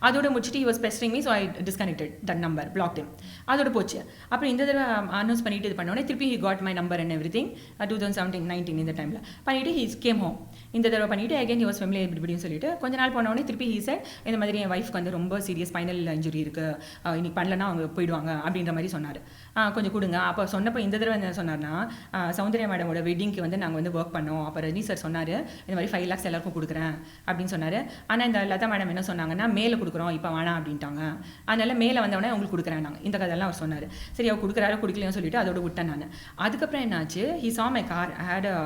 [SPEAKER 1] அதோட முடிச்சுட்டு he was pestering me, so I disconnected that number, blocked him. அதோட போச்சு. அப்புறம் இந்த தடவை announce பண்ணிட்டு இது பண்ணோடனே திருப்பி he got my number and everything 2017-19 இந்த டைமில் பண்ணிவிட்டு he came home. இந்த தடவை பண்ணிவிட்டு again he was familiar இப்படின்னு சொல்லிட்டு கொஞ்ச நாள் போனோடனே திருப்பி he said, இந்த மாதிரி என் ஒய்ஃப்க்கு வந்து ரொம்ப சீரியஸ் ஸ்பைனல் இன்ஜுரி இருக்குது, இன்னைக்கு பண்ணலன்னா அவங்க போயிடுவாங்க அப்படின்ற மாதிரி சொன்னார். கொஞ்சம் கொடுங்க. அப்போ சொன்னப்போ இந்த தடவை என்ன சொன்னார்னா, சௌந்தர்யா மேடமோட வெட்டிங்க்கு வந்து நாங்கள் வந்து ஒர்க் பண்ணோம். அப்போ ரஜினி சார் சொன்னார், இந்த மாதிரி 5 lakhs எல்லாருக்கும் கொடுக்குறேன் அப்படின்னு சொன்னார். ஆனால் இந்த லதா மேடம் என்ன சொன்னாங்கன்னா, மேலே கொடுக்குறோம் இப்போ வேணாம் அப்படின்ட்டாங்க, அதனால மேலே வந்தவொடனே உங்களுக்கு கொடுக்குறேன் நாங்கள், இந்த கதையெல்லாம் அவர் சொன்னார். சரி, அவர் கொடுக்குறாரோ கொடுக்கலையும் சொல்லிட்டு அதோட விட்டேன் நான். அதுக்கப்புறம் என்னாச்சு, he saw my car, I had a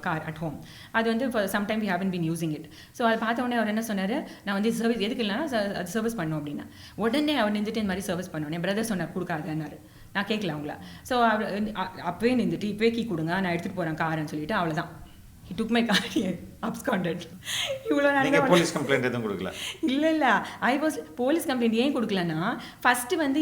[SPEAKER 1] car at home. அது வந்து for some time we haven't been using it. So அதை பார்த்த உடனே அவர் என்ன சொன்னார், நான் வந்து சர்வீஸ் எதுக்கு இல்லைன்னா அது சர்வீஸ் பண்ணோம் அப்படின்னா. உடனே அவர் நின்றுட்டு இந்த மாதிரி சர்வீஸ் பண்ணோம். என் பிரதர் சொன்னார் கொடுக்காதேன்னாரு. நான் கேட்கல அவங்கள. ஸோ அவர் அப்பவே நின்றுட்டு இப்போவே கீ கொடுங்க, நான் எடுத்துகிட்டு போகிறேன் காருன்னு சொல்லிட்டு அவ்வளோதான். he took my car, he absconded. இவ்வளோ
[SPEAKER 2] நீங்க
[SPEAKER 1] நல்ல
[SPEAKER 2] போலீஸ் கம்ப்ளைண்ட் எதுவும் கொடுக்கல?
[SPEAKER 1] இல்லை ஐ வாஸ் போலீஸ் கம்ப்ளைண்ட் ஏன் கொடுக்கலன்னா, ஃபஸ்ட்டு வந்து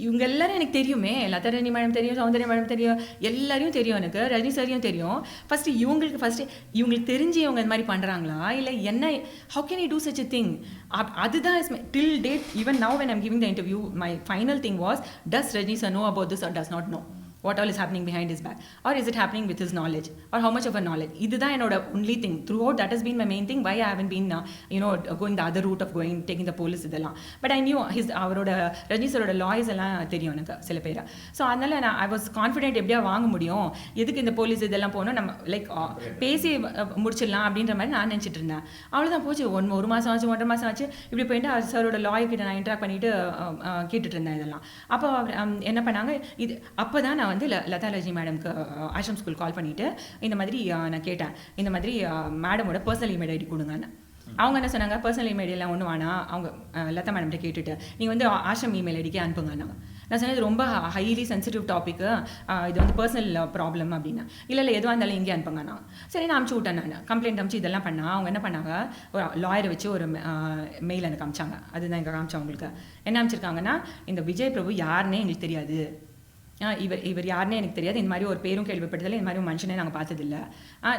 [SPEAKER 1] இவங்க எல்லாரும் எனக்கு தெரியுமே, லதா ரஜினி மேடம் தெரியும், சௌந்தர்யா மேடம் தெரியும், எல்லாரையும் தெரியும், எனக்கு ரஜினி சாரியும் தெரியும். ஃபஸ்ட்டு இவங்களுக்கு தெரிஞ்சு இவங்க இந்த மாதிரி பண்ணுறாங்களா, இல்லை என்ன, how can I do such a thing? அதுதான் till date, even now when I'm giving the interview, my final thing was, does Rajini sir know about this or does not know what all is happening behind his back, or is it happening with his knowledge, or how much of a knowledge? இதுதான் என்னோட only thing throughout. That has been my main thing, why I haven't been going the other route of taking the police இதெல்லாம். But I knew அவரோட ரஜினி சாரோட lawyers எல்லாம் தெரியும் எனக்கு சில பேரை. ஸோ அதனால I was confident எப்படியா வாங்க முடியும், எதுக்கு இந்த போலீஸ் இதெல்லாம் போகணும், நம்ம லைக் பேசி முடிச்சிடலாம் அப்படின்ற மாதிரி நான் நினச்சிட்டு இருந்தேன். அவ்வளோதான் போச்சு. ஒரு மாதம் ஆச்சு, 1.5 மாதம் ஆச்சு. இப்படி போயிட்டு சாரோட லாயர் கிட்ட நான் இன்ட்ராக்ட் பண்ணிட்டு கேட்டுட்டு இருந்தேன் இதெல்லாம். அப்போ என்ன பண்ணாங்க, இது அப்போ தான் நான் வந்து லதா ரஜினி மேடம்க்கு ஆஷ்ரம் ஸ்கூல் கால் பண்ணிவிட்டு இந்த மாதிரி நான் கேட்டேன், இந்த மாதிரி மேடமோட பர்சனல் இமெயில் ஐடி கொடுங்கன்னு. அவங்க என்ன சொன்னாங்க, பர்சனல் இமெயில் எல்லாம் ஒன்று வேணாம், அவங்க லதா மேடம்கிட்ட கேட்டுட்டு நீங்கள் வந்து ஆஷ்ரம் இமெயில் ஐடிக்கே அனுப்புங்கண்ணா. நான் சொன்னது ரொம்ப ஹைலி சென்சிட்டிவ் டாப்பிக்கு, இது வந்து பர்சனல் ப்ராப்ளம் அப்படின்னா. இல்லை எதுவாக இருந்தாலும் இங்கே அனுப்புங்கண்ணா. சரி, நான் அனுப்பிச்சி விட்டேன். நான் கம்ப்ளைண்ட் அனுப்பிச்சு இதெல்லாம் பண்ணால் அவங்க என்ன பண்ணாங்க, ஒரு லாயரை வச்சு ஒரு மெயில் எனக்கு அனுப்பிச்சாங்க. அதுதான் எங்கள் காமிச்சேன் உங்களுக்கு. என்ன அனுப்பிச்சிருக்காங்கன்னா, இந்த விஜய் பிரபு யாருன்னே எங்களுக்கு தெரியாது, இவர் யாருன்னே எனக்கு தெரியாது, இந்த மாதிரி ஒரு பேரும் கேள்விப்பட்டதில்லை, இந்த மாதிரி ஒரு மனுஷனே நாங்கள் பார்த்ததில்ல.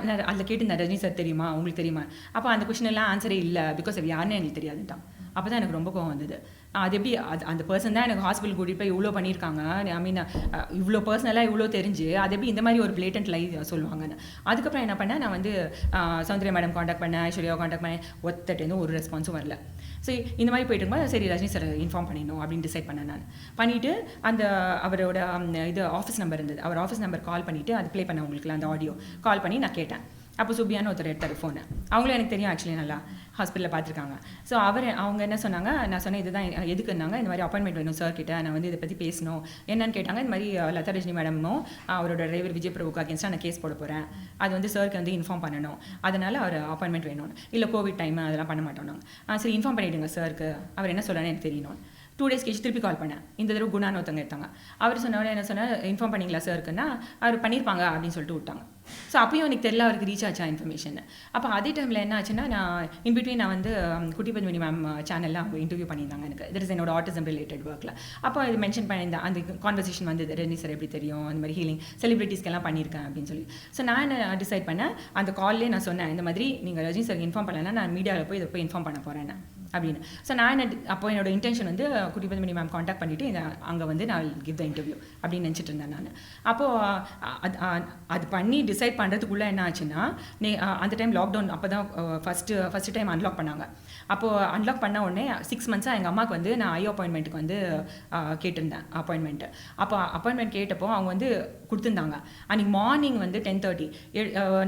[SPEAKER 1] நான் அதில் கேட்டு இந்த ரஜினி சார் தெரியுமா, உங்களுக்கு தெரியுமா? அப்போ அந்த கொஸ்டின் எல்லாம் ஆன்சரே இல்லை, பிகாஸ் அவர் யாருன்னே எங்களுக்கு தெரியாதுட்டான். அப்போ தான் எனக்கு ரொம்ப கோவம் வந்தது. அது எப்படி அந்த பர்சன் தான் எனக்கு ஹாஸ்பிட்டல் கூட்டிகிட்டு போய் இவ்வளோ பண்ணியிருக்காங்க, ஐ மீன் இவ்வளோ பர்சனலாக இவ்வளோ தெரிஞ்சு அது எப்படி இந்த மாதிரி ஒரு பிளேட்டன்ட் லை சொல்லுவாங்கன்னு. அதுக்கப்புறம் என்ன பண்ணேன், நான் வந்து சௌந்தர்யா மேடம் காண்டாக்ட் பண்ணேன், ஐஸ்வர்யாவை காண்டாக்ட் பண்ணேன், ஒத்தட்டேருந்து ஒரு ரெஸ்பான்ஸும் வரல. சரி, இந்த மாதிரி போயிட்டு இருக்கும்போது சரி ரஜினி சார் இன்ஃபார்ம் பண்ணிடணும் அப்படின்னு டிசைட் பண்ணேன். நான் பண்ணிவிட்டு அந்த அவரோட இது ஆஃபீஸ் நம்பர் இருந்தது, அவர் ஆஃபீஸ் நம்பர் கால் பண்ணிவிட்டு அது ப்ளே பண்ண உங்களுக்கு அந்த ஆடியோ கால் பண்ணி நான் கேட்டேன். அப்போ சுபியான்னு ஒருத்தர் எடுத்தார் ஃபோனை. அவங்களும் எனக்கு தெரியும், ஆக்சுவலி நல்லா ஹாஸ்பிட்டலில் பார்த்துருக்காங்க. ஸோ அவங்க என்ன சொன்னாங்க, நான் சொன்னேன் இதுதான் எதுக்குன்னாங்க, இந்த மாதிரி அப்பாயின்மெண்ட் வேணும் சார் கிட்ட, நான் வந்து இதை பற்றி பேசணும். என்னன்னு கேட்டாங்க, இந்த மாதிரி லதா ரஜினி மேடமும் அவரோட டிரைவர் விஜய் பிரபுக்கு அகேன்ஸ்டாக நான் கேஸ் போட போகிறேன், அது வந்து சாருக்கு வந்து இன்ஃபார்ம் பண்ணணும், அதனால் அவர் அப்பாயின்மெண்ட் வேணும். இல்லை கோவிட் டைம் அதெல்லாம் பண்ண மாட்டோம் நாங்கள். சரி இன்ஃபார்ம் பண்ணிவிடுங்க சாருக்கு, அவர் என்ன சொல்கிறான்னு எனக்கு தெரியணும். 2 days கழிச்சு திருப்பி கால் பண்ணேன். இந்த தடவை குணான்னு ஒருத்தவங்க எடுத்தாங்க. அவர் சொன்னவரை என்ன சொன்னால், இன்ஃபார்ம் பண்ணிங்களா சாருக்குன்னா, அவர் பண்ணியிருப்பாங்க அப்படின்னு சொல்லிட்டு விட்டாங்க. ஸோ அப்பயும் எனக்கு தெரியல அவருக்கு ரீச் ஆச்சா இன்ஃபர்மேஷன். அப்போ அதே டைமில் என்ன ஆச்சுன்னா, நான் இன்பிட்வீன் நான் வந்து குட்டி பத்மினி மேம் சேனலில் அவங்க இன்டர்வியூ பண்ணியிருந்தாங்க எனக்கு. தட் இஸ் என்னோட ஆட்டிசம் ரிலேட்டட் ஒர்க்கில். அப்போ அது மென்ஷன் பண்ணியிருந்தேன், அந்த கான்வர்சேஷன் வந்து ரஜினி சார் எப்படி தெரியும், அந்த மாதிரி ஹீலிங் செலிபிரிட்டிஸ்க்கெல்லாம் பண்ணியிருக்கேன் அப்படின்னு சொல்லி. ஸோ நான் என்ன டிசைட் பண்ணேன், அந்த கால்லே நான் சொன்னேன், இந்த மாதிரி நீங்கள் ரஜினி சார் இன்ஃபார்ம் பண்ணலைன்னா நான் மீடியாவில் போய் இதை போய் இன்ஃபார்ம் பண்ண போகிறேன் அப்படின்னு. ஸோ நான் அப்போ என்னோட இன்டென்ஷன் வந்து குட்டி பத்மினி மேம் காண்டாக்ட் பண்ணிவிட்டு அங்கே வந்து நான் கிவ் த இன்டர்வியூ அப்படின்னு நினச்சிட்டு இருந்தேன் நான். அப்போது அது பண்ணி டிசைட் பண்ணுறதுக்குள்ளே என்ன ஆச்சுன்னா, அந்த டைம் லாக்டவுன் அப்போ தான் ஃபஸ்ட்டு டைம் அன்லாக் பண்ணாங்க. அப்போது அன்லாக் பண்ண உடனே 6 months எங்கள் அம்மாவுக்கு வந்து நான் ஐ அப்பாயின்மெண்ட்டுக்கு வந்து கேட்டிருந்தேன் அப்பாயின்மெண்ட்டு. அப்போ அப்பாயின்மெண்ட் கேட்டப்போ அவங்க வந்து கொடுத்துருந்தாங்க. அன்றைக்கி மார்னிங் வந்து 10:30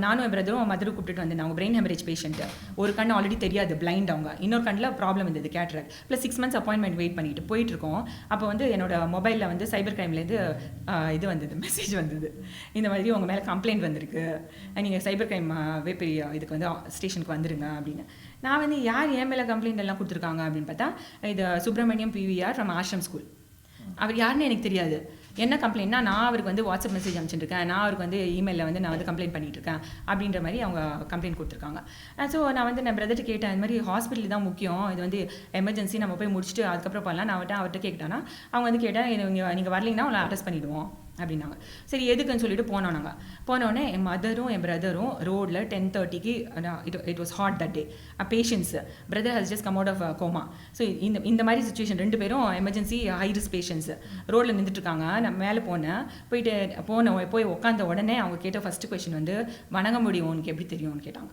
[SPEAKER 1] நானும் என் பிரதரும் மதருக்கு கூப்பிட்டு வந்திருந்தாங்க. அவங்க பிரெயின் ஹெமரேஜ் பேஷண்ட்டு, ஒரு கண் ஆல்ரெடி தெரியாது, பிளைண்ட், அவங்க இன்னொரு கண்ணில் ப்ராப்ளம் இருந்தது, cataract. Plus 6 months appointment wait பண்ணிட்டு போயிட்டுருக்கோம். அப்போ வந்து என்னோட மொபைலில் வந்து சைபர் கிரைம்லேருந்து இது வந்தது, மெசேஜ் வந்தது, இந்த மாதிரி உங்கள் மேலே கம்ப்ளைண்ட் வந்திருக்கு, நீங்கள் சைபர் கிரைம் பெரிய இதுக்கு வந்து ஸ்டேஷனுக்கு வந்துருங்க அப்படின்னு. நான் வந்து யார் என் மேலே கம்ப்ளைண்ட் எல்லாம் கொடுத்துருக்காங்க அப்படின்னு பார்த்தா, இது Subramaniam PVR from ashram school. அவர் யாருன்னு எனக்கு தெரியாது. என்ன கம்ப்ளைண்ட்னா, நான் அவருக்கு வந்து வாட்ஸ்அப் மெசேஜ் அனுப்பிச்சிருக்கேன், நான் அவருக்கு வந்து இமெயிலில் வந்து நான் வந்து கம்ப்ளைண்ட் பண்ணிட்டுருக்கேன் அப்படின்ற மாதிரி அவங்க கம்ப்ளைண்ட் கொடுத்துருக்காங்க. ஸோ நான் வந்து நான் பிரதர்கிட்ட கேட்டேன், இந்த மாதிரி ஹாஸ்பிட்டல் தான் முக்கியம், இது வந்து எமர்ஜென்சி, நம்ம போய் முடிச்சுட்டு அதுக்கப்புறம் பண்ணலாம். நான் அவர்கிட்ட கேட்டானா, அவங்க வந்து கேட்டேன், நீங்கள் வரலீங்கன்னா அவங்களை அரெஸ்ட் பண்ணிவிடுவோம் அப்படின்னாங்க. சரி எதுக்குன்னு சொல்லிட்டு போனோம். நாங்கள் போனோடனே என் மதரும் என் பிரதரும் ரோடில் 10:30 it was hot that day. Patients, brother has just come out of coma. So இந்த மாதிரி சுச்சுவேஷன், 2 பேரும் எமர்ஜென்சி ஹை ரிஸ்க் பேஷண்ட்ஸ் ரோடில் நின்றுட்டுருக்காங்க. நான் மேலே போய் உட்காந்த உடனே அவங்க கேட்ட ஃபஸ்ட்டு கொஸ்டின் வந்து, வணங்க முடியும் உனக்கு எப்படி தெரியும்னு கேட்டாங்க.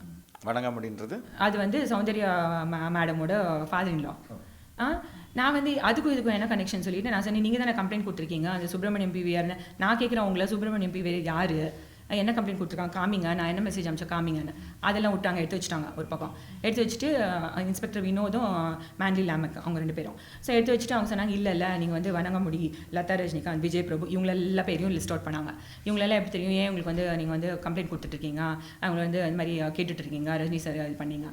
[SPEAKER 2] வணங்க முடியுன்றது அது
[SPEAKER 1] வந்து சௌந்தர்யா மேடமோட ஃபாதர் இன் லா. நான் வந்து அதுக்கும் இதுக்கும் என்ன கனெக்ஷன் சொல்லிட்டு நான் சொன்னேன், நீங்கள் தானே கம்ப்ளைண்ட் கொடுத்துருக்கீங்க அந்த சுப்பிரமணியம் பிவிஆர்னு. நான் கேட்குறேன், உங்களை சுப்பிரமணியம் பிவிஆர் யார், என்ன கம்ப்ளைண்ட் கொடுத்துருக்காங்க காமிங்க, நான் என்ன மெசேஜ் அனுப்பிச்சா காமிங்கன்னு. அதெல்லாம் விட்டாங்க, எடுத்து வச்சுட்டாங்க ஒரு பக்கம். எடுத்து வச்சுட்டு இன்ஸ்பெக்டர் வினோதும் மேன்லி லேமக் அவங்க 2 பேரும். ஸோ எடுத்து வச்சுட்டு அவங்க சொன்னாங்க, இல்லை நீங்கள் வந்து வணங்கமுடி, லதா ரஜினிகாந்த், விஜய் பிரபு, இவங்கள எல்லா பேரையும் லிஸ்ட் அவுட் பண்ணாங்க. இவங்களெல்லாம் எப்படி தெரியும், ஏன் உங்களுக்கு வந்து நீங்கள் வந்து கம்ப்ளைண்ட் கொடுத்துட்ருக்கீங்க, அவங்க வந்து அந்த மாதிரி கேட்டுட்ருக்கீங்க, ரஜினி சார் இது பண்ணீங்க.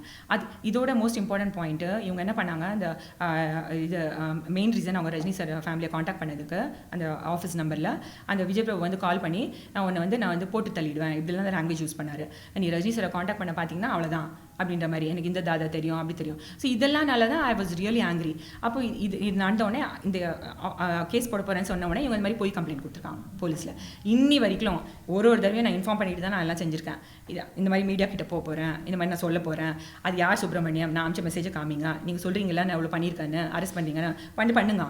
[SPEAKER 1] இதோட மோஸ்ட் இம்பார்ட்டன்ட் பாயிண்ட்டு, இவங்க என்ன பண்ணாங்க, அந்த இது மெயின் ரீசன் அவங்க ரஜினி சார் ஃபேமிலியை காண்டாக்ட் பண்ணதுக்கு அந்த ஆஃபீஸ் நம்பரில் அந்த விஜய் பிரபு வந்து கால் பண்ணி நான் வந்து போட்டு போட்டு தள்ளிடுவேன், இப்படிலாம் லாங்குவேஜ் யூஸ் பண்ணாரு. நீ ரஜினி சாரை காண்டாக்ட் பண்ண பார்த்தீங்கன்னா அவ்வளோதான் அப்படின்ற மாதிரி, எனக்கு இந்த தாதா தெரியும் அப்படி தெரியும். ஸோ இதெல்லாம்னால தான் ஐ வாஸ் ரியலி ஆங்க்ரி. அப்போ இது நடந்தோடனே இந்த கேஸ் போட போகிறேன்னு சொன்ன உடனே இவங்க இந்த மாதிரி போய் கம்ப்ளைண்ட் கொடுத்துருக்காங்க போலீஸில். இன்னி வரைக்கும் ஒரு தடவையும் நான் இன்ஃபார்ம் பண்ணிட்டு தான் நான் எல்லாம் செஞ்சுருக்கேன். இந்த மாதிரி மீடியா கிட்ட போகிறேன், இந்த மாதிரி நான் சொல்ல போகிறேன், அது யார் சுப்பிரமணியம், நான் அமிச்ச மெசேஜை காமிங்க, நீங்கள் சொல்கிறீங்களா நான் எவ்வளோ பண்ணியிருக்கேன்னு, அரெஸ்ட் பண்ணிங்கன்னா பண்ணுங்க.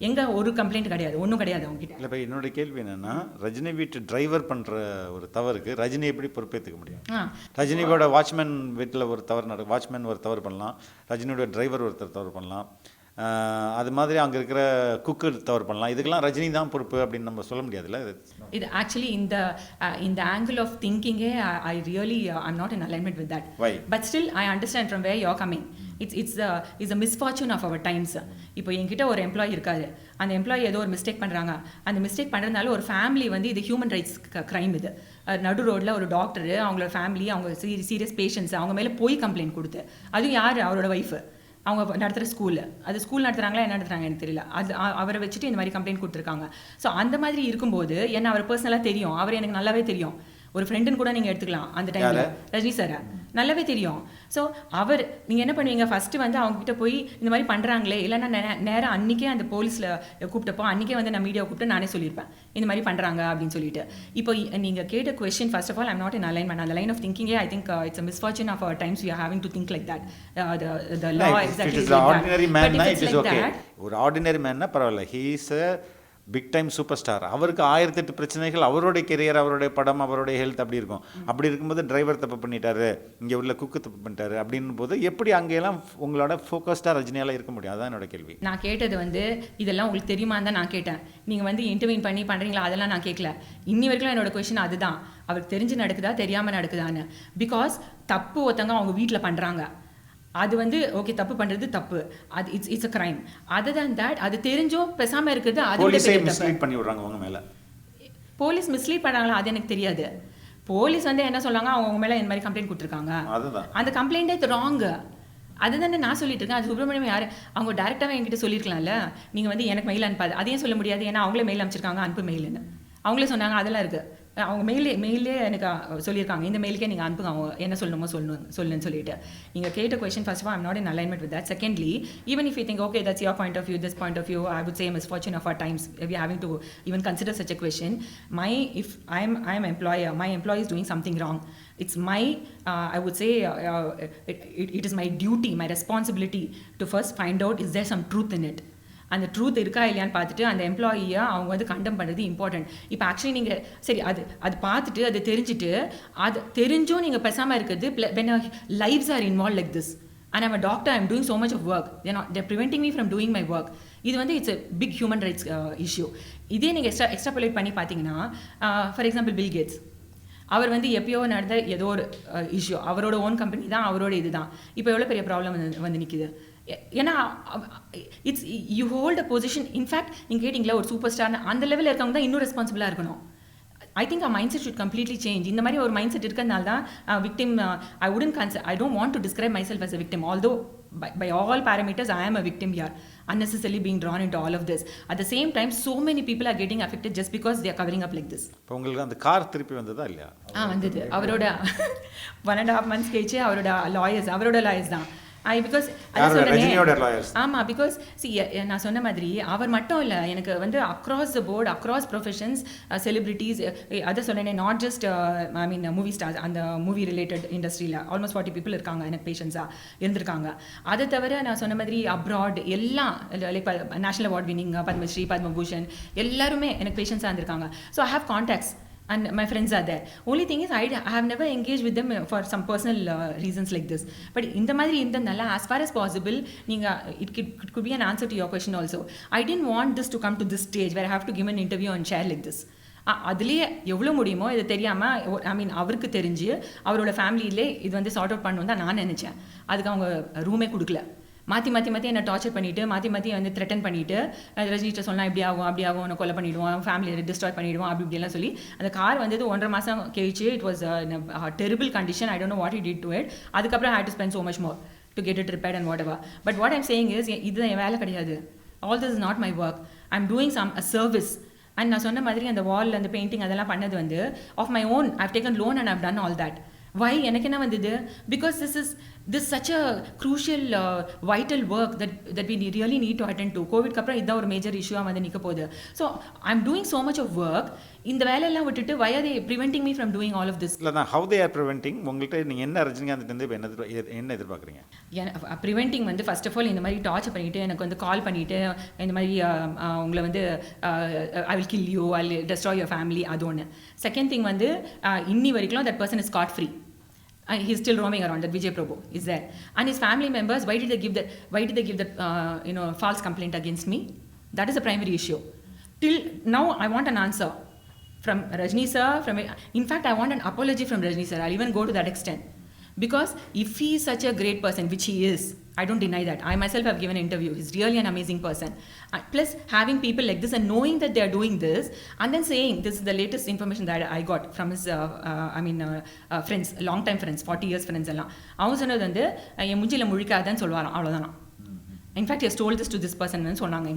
[SPEAKER 1] எங்கே ஒரு கம்ப்ளைண்ட் கிடையாது, ஒன்றும் கிடையாது அவங்ககிட்ட.
[SPEAKER 2] இல்லை, இப்போ என்னோட கேள்வி என்னென்னா, ரஜினி வீட்டு டிரைவர் பண்ணுற ஒரு தவறுக்கு ரஜினி எப்படி பொறுப்பேற்றுக்க முடியும்? ரஜினியோட வாட்ச்மேன் வீட்டில் ஒரு தவறு நடக்கும், வாட்ச்மேன் ஒரு தவறு பண்ணலாம், ரஜினியோட டிரைவர் ஒருத்தர் தவறு பண்ணலாம், அது மாதிரி அங்கே இருக்கிற குக்கு தவறு பண்ணலாம். இதுக்கெல்லாம் ரஜினி தான் பொறுப்பு அப்படின்னு நம்ம சொல்ல முடியாதுல்ல.
[SPEAKER 1] இது ஆக்சுவலி இந்த ஆங்கிள் ஆஃப் திங்கிங்கே I really I'm not in alignment with that. But still I understand from where you are coming. It's a misfortune of our times. இப்போ என்கிட்ட ஒரு எம்ப்ளாயி இருக்காரு, அந்த எம்ப்ளாயி ஏதோ ஒரு மிஸ்டேக் பண்ணுறாங்க, அந்த மிஸ்டேக் பண்ணுறதுனால ஒரு ஃபேமிலி வந்து இது ஹியூமன் ரைட்ஸ் க்ரைம். இது நடு ரோட்டில் ஒரு டாக்டர், அவங்களோட ஃபேமிலி, அவங்க சீரியஸ் பேஷண்ட்ஸ், அவங்க மேலே போய் கம்ப்ளைண்ட் கொடுத்து, அதுவும் யார், அவரோட ஒய்ஃபு, அவங்க நடத்துகிற ஸ்கூலு, அது ஸ்கூல் நடத்துகிறாங்களா என்ன நடத்துகிறாங்க எனக்கு தெரியல, அது அவரை வச்சுட்டு இந்த மாதிரி கம்ப்ளைண்ட் கொடுத்துருக்காங்க. ஸோ அந்த மாதிரி இருக்கும்போது என்ன அவர் பர்சனலாக தெரியும், அவர் எனக்கு நல்லாவே தெரியும், ஒரு ஃப்ரெண்டுன்னு கூட நீங்கள் எடுத்துக்கலாம். அந்த டைமில் ரஜினி சாரை நல்லாவே தெரியும். ஸோ அவர் நீங்கள் என்ன பண்ணுவீங்க, ஃபஸ்ட்டு வந்து அவங்ககிட்ட போய் இந்த மாதிரி பண்ணுறாங்களே, இல்லைன்னா நேரம் அன்றைக்கே அந்த போலீஸில் கூப்பிட்டப்போ அன்றைக்கே வந்து நான் மீடியா கூப்பிட்டு நானே சொல்லியிருப்பேன் இந்த மாதிரி பண்ணுறாங்க அப்படின்னு சொல்லிட்டு. இப்போ நீங்கள் கேட்ட question, first of all I'm not in alignment. அந்த லைன் ஆஃப் திங்கிங்கே I think it's a misfortune of our times. We are having to think like that. The law exactly
[SPEAKER 2] ஒரு ஆர்டினரி மேன்னா பரவாயில்ல, he is a big time super star. அவருக்கு 1008 பிரச்சனைகள், அவருடைய career, அவருடைய படம், அவருடைய ஹெல்த் அப்படி இருக்கும். அப்படி இருக்கும்போது டிரைவர் தப்பு பண்ணிட்டாரு, இங்கே உள்ள குக்கு தப்பு பண்ணிட்டாரு அப்படின்னும் போது எப்படி அங்கெல்லாம் உங்களோட ஃபோக்கஸ்டாக ரஜினியால் இருக்க முடியும்? அதான் என்னோட கேள்வி.
[SPEAKER 1] நான் கேட்டது வந்து இதெல்லாம் உங்களுக்கு தெரியுமான்னு தான் நான் கேட்டேன். நீங்கள் வந்து இன்டர்வியூ பண்ணி பண்ணுறீங்களா அதெல்லாம் நான் கேட்கல. இன்னி வரைக்கும் என்னோட கொஸ்டின் அதுதான், அவருக்கு தெரிஞ்சு நடக்குதா தெரியாமல் நடக்குதான்னு. பிகாஸ் தப்பு ஒருத்தங்க அவங்க வீட்டில் பண்ணுறாங்க, அது வந்து ஓகே, தப்பு பண்ணுறது தப்பு, அது it's a crime. Other than that அது தெரிஞ்சோ பேசாமல் இருக்குது, அது
[SPEAKER 2] மிஸ்லீட் பண்ணி விடுறாங்க அவங்க மேலே.
[SPEAKER 1] போலீஸ் மிஸ்லீட் பண்ணாங்களா அது எனக்கு தெரியாது. போலீஸ் வந்து என்ன சொல்லாங்க, அவங்க மேலே இந்த மாதிரி கம்ப்ளைண்ட் கொடுத்துருக்காங்க, அந்த கம்ப்ளைண்ட்டே ராங்கு. அதுதானே நான் சொல்லிட்டு இருக்கேன். அது சுப்பிரமணியம் யார், அவங்க டேரெக்டாகவே என்கிட்ட சொல்லியிருக்கலாம்ல, நீங்கள் வந்து எனக்கு மெயில் அனுப்பாது, அதையும் சொல்ல முடியாது, ஏன்னா அவங்களே மெயில் அனுப்பிச்சிருக்காங்க, அனுப்பு மெயிலுன்னு அவங்களே சொன்னாங்க. அதெல்லாம் இருக்குது, அவங்க மெயிலே எனக்கு சொல்லியிருக்காங்க, இந்த மெயிலுக்கே நீங்கள் அனுப்புங்க, அவங்க என்ன சொல்லணுமோ சொல்லுன்னு சொல்லிட்டு. நீங்கள் கேட்ட question, first of all I'm not in alignment with that. Secondly, even if you think okay that's your point of view, this point of view, I would say misfortune of our times we having to even consider such a question. If I am employer, my employee is doing something wrong, it's my I would say it is my duty, my responsibility to first find out is there some truth in it. அந்த truth இருக்கா இல்லையான்னு பார்த்துட்டு அந்த எம்ப்ளாயியை அவங்க வந்து கண்டம் பண்ணுறது important. இப்போ ஆக்சுவலி நீங்கள் சரி அது பார்த்துட்டு அது தெரிஞ்சுட்டு அது தெரிஞ்சும் நீங்கள் பேசாமல் இருக்கிறது, when lives are involved like this and I'm a doctor, I'm doing so much of work, they're preventing me from doing my work. இது வந்து it's a big human rights issue. இதே நீங்கள் எக்ஸ்ட்ராபுலேட் பண்ணி பார்த்தீங்கன்னா, ஃபார் எக்ஸாம்பிள் பில் கேட்ஸ், அவர் வந்து எப்பயோ நடந்த ஏதோ ஒரு இஷ்யூ, அவரோட ஓன் கம்பெனி தான், அவரோட இது தான், இப்போ எவ்வளோ பெரிய ப்ராப்ளம் வந்து நிற்கிது. ஏன்னா it's you hold a position. In fact நீங்கள் கேட்டிங்களா ஒரு சூப்பர் ஸ்டார், அந்த லெவலில் இருக்கவங்க தான் இன்னும் ரெஸ்பான்சிபிளாக இருக்கணும். I think mind set should completely change. இந்த மாதிரி ஒரு மைண்ட் செட் இருக்கிறதுனால தான் victim, I don't want to describe myself as a victim, although by all parameters I am a victim here, unnecessarily being drawn into all of this. At the same time, so many people are getting affected just because they are covering up like this.
[SPEAKER 2] இப்போ உங்களுக்கு அந்த car திருப்பி வந்ததா இல்லையா?
[SPEAKER 1] வந்தது. அவரோட 1.5 months கழிச்சு அவரோட லாயர்ஸ் தான். பிகாஸ் ஆமாம், பிகாஸ் நான் சொன்ன மாதிரி அவர் மட்டும் இல்லை, எனக்கு வந்து across the board, across professions, celebrities, அதை சொன்னேன், not just I mean movie stars, அந்த மூவி ரிலேட்டட் இண்டஸ்ட்ரியில் ஆல்மோஸ்ட் 40 people இருக்காங்க எனக்கு பேஷன்ஸாக இருந்திருக்காங்க. அதை தவிர நான் சொன்ன மாதிரி அப்ராட் எல்லாம் like national award winning Padma Shri, Padma Bhushan எல்லாருமே எனக்கு பேஷன்ஸாக இருந்திருக்காங்க. So I have contacts and my friends are there. Only thing is I have never engaged with them for some personal reasons like this. But in the madri indandalla, as far as possible, it could be an answer to your question also. I didn't want this to come to this stage where I have to give an interview and share like this. அதுலேயே எவ்வளோ முடியுமோ இது தெரியாமல், ஐ மீன் அவருக்கு தெரிஞ்சு அவரோட ஃபேமிலியிலே இது வந்து சார்ட் அவுட் பண்ணணும் தான் நான் நினச்சேன். அதுக்கு அவங்க ரூமே கொடுக்கல, மாற்றி என்னை டார்ச்சர் பண்ணிவிட்டு மாற்றி வந்து த்ரெட்டன் பண்ணிவிட்டு, ரஜினிகிட்ட சொன்னால் இப்படி ஆகும் அப்படி ஆகும், உன்னை கொலை பண்ணிவிடுவோம், ஃபேமிலியை டிஸ்ட்ராய் பண்ணிவிடுவோம், இப்படிலாம் சொல்லி அந்த கார் வந்தது 1.5 மாதம் கழிச்சு. It was terrible condition. I don't know what it did to it. அதுக்கப்புறம் I had to spend so much more to get it repaired and whatever. But what I'm saying is, இது என் வேலை கிடையாது. All this is not my work. I'm doing a service. And நான் சொன்ன மாதிரி அந்த வால் அந்த painting அதெல்லாம் பண்ணது வந்து of my own I've taken loan and I've done all that. Why எனக்கு என்ன வந்தது? Because this such a crucial vital work that we really need to attend to. கோவிட்க்கு அப்புறம் இதான் ஒரு மேஜர் இஷ்யூவாக வந்து நிற்க போகுது. So I am doing so much of work. இந்த வேலையெல்லாம் விட்டுட்டு why are they preventing me from doing all of this?
[SPEAKER 2] இல்லை தான் how they are preventing. உங்கள்கிட்ட நீங்கள் என்ன ரஜினிகாந்த் இப்போ என்ன எதிர்பார்க்குறீங்க?
[SPEAKER 1] ப்ரிவென்டிங் வந்து ஃபர்ஸ்ட் ஆஃப் ஆல் இந்த மாதிரி டார்ச்சர் பண்ணிவிட்டு எனக்கு வந்து கால் பண்ணிவிட்டு இந்த மாதிரி உங்களை வந்து I will kill you, I will destroy your family, அது ஒன்று. செகண்ட் திங் வந்து இன்னி வரைக்கும் that person is scot free. He's still roaming around. That Vijay Prabhu is there, and his family members. Why did they give that false complaint against me? That is the primary issue. Till now, I want an answer from Rajini sir. In fact, I want an apology from Rajini sir. I'll even go to that extent. Because if he is such a great person, which he is, I don't deny that. I myself have given an interview. He's really an amazing person. Plus, having people like this and knowing that they are doing this, and then saying, this is the latest information that I got from his, friends, long-time friends, 40 years friends எல்லாம். அவங்க சொன்னது வந்து என் மூஞ்சில முழிக்காதன்னு சொல்லுவாராம், அவ்வளோதானா. In fact, he has told this to this person ன்னு சொன்னாங்க.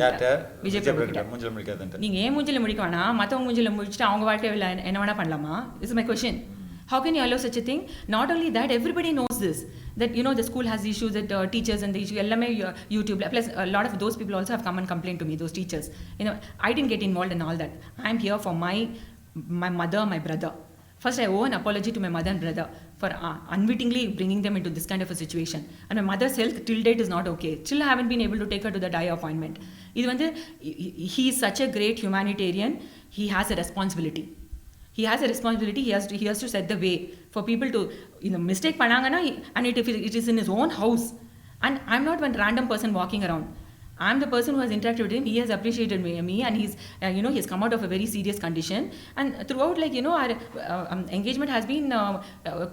[SPEAKER 1] விஜய் பிரபு கிட்ட. நீங்க ஏன் மூஞ்சில முழிக்க வேணாம், மற்றவங்க மூஞ்சில முழிச்சுட்டு அவங்க வாழ்க்கையில் என்ன வேணா பண்ணலாமா? This is my question. How can you allow such a thing? Not only that, everybody knows this. That the school has issues, that teachers and the issue. Ellame YouTube. Plus, a lot of those people also have come and complained to me. Those teachers. I didn't get involved in all that. I am here for my mother, my brother. First, I owe an apology to my mother and brother for unwittingly bringing them into this kind of a situation. And my mother's health till date is not okay. Still, I haven't been able to take her to the eye appointment. He is such a great humanitarian. He has a responsibility. He has a responsibility. He has to set the way for people to mistake panangana, and if it is in his own house. And I'm not one random person walking around. I'm the person who has interacted with him. He has appreciated me, and he's he's come out of a very serious condition. And throughout, our engagement has been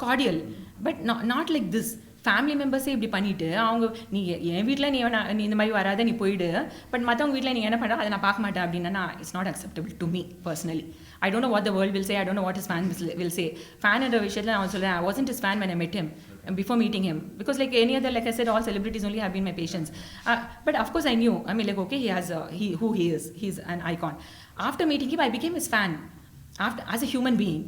[SPEAKER 1] cordial, but not like this. Family மெம்பர்ஸே இப்படி பண்ணிவிட்டு அவங்க நீ என் வீட்டில் நீ இந்த மாதிரி வராத, நீ போயிடு, பட் மற்றவங்க வீட்டில் நீ என்ன பண்ணுற அதை நான் பார்க்க மாட்டேன் அப்படின்னா it's not acceptable to me personally. I don't know what the world will say, I don't know what is fan will say. Fan என்ற விஷயத்தில் நான் சொல்கிறேன், I wasn't is fan when I met him, before meeting him, because like any other, like I said, all celebrities only have been my patients. But of course I knew, okay, he has who he is, he's an icon. After meeting him, I became his fan as a human being.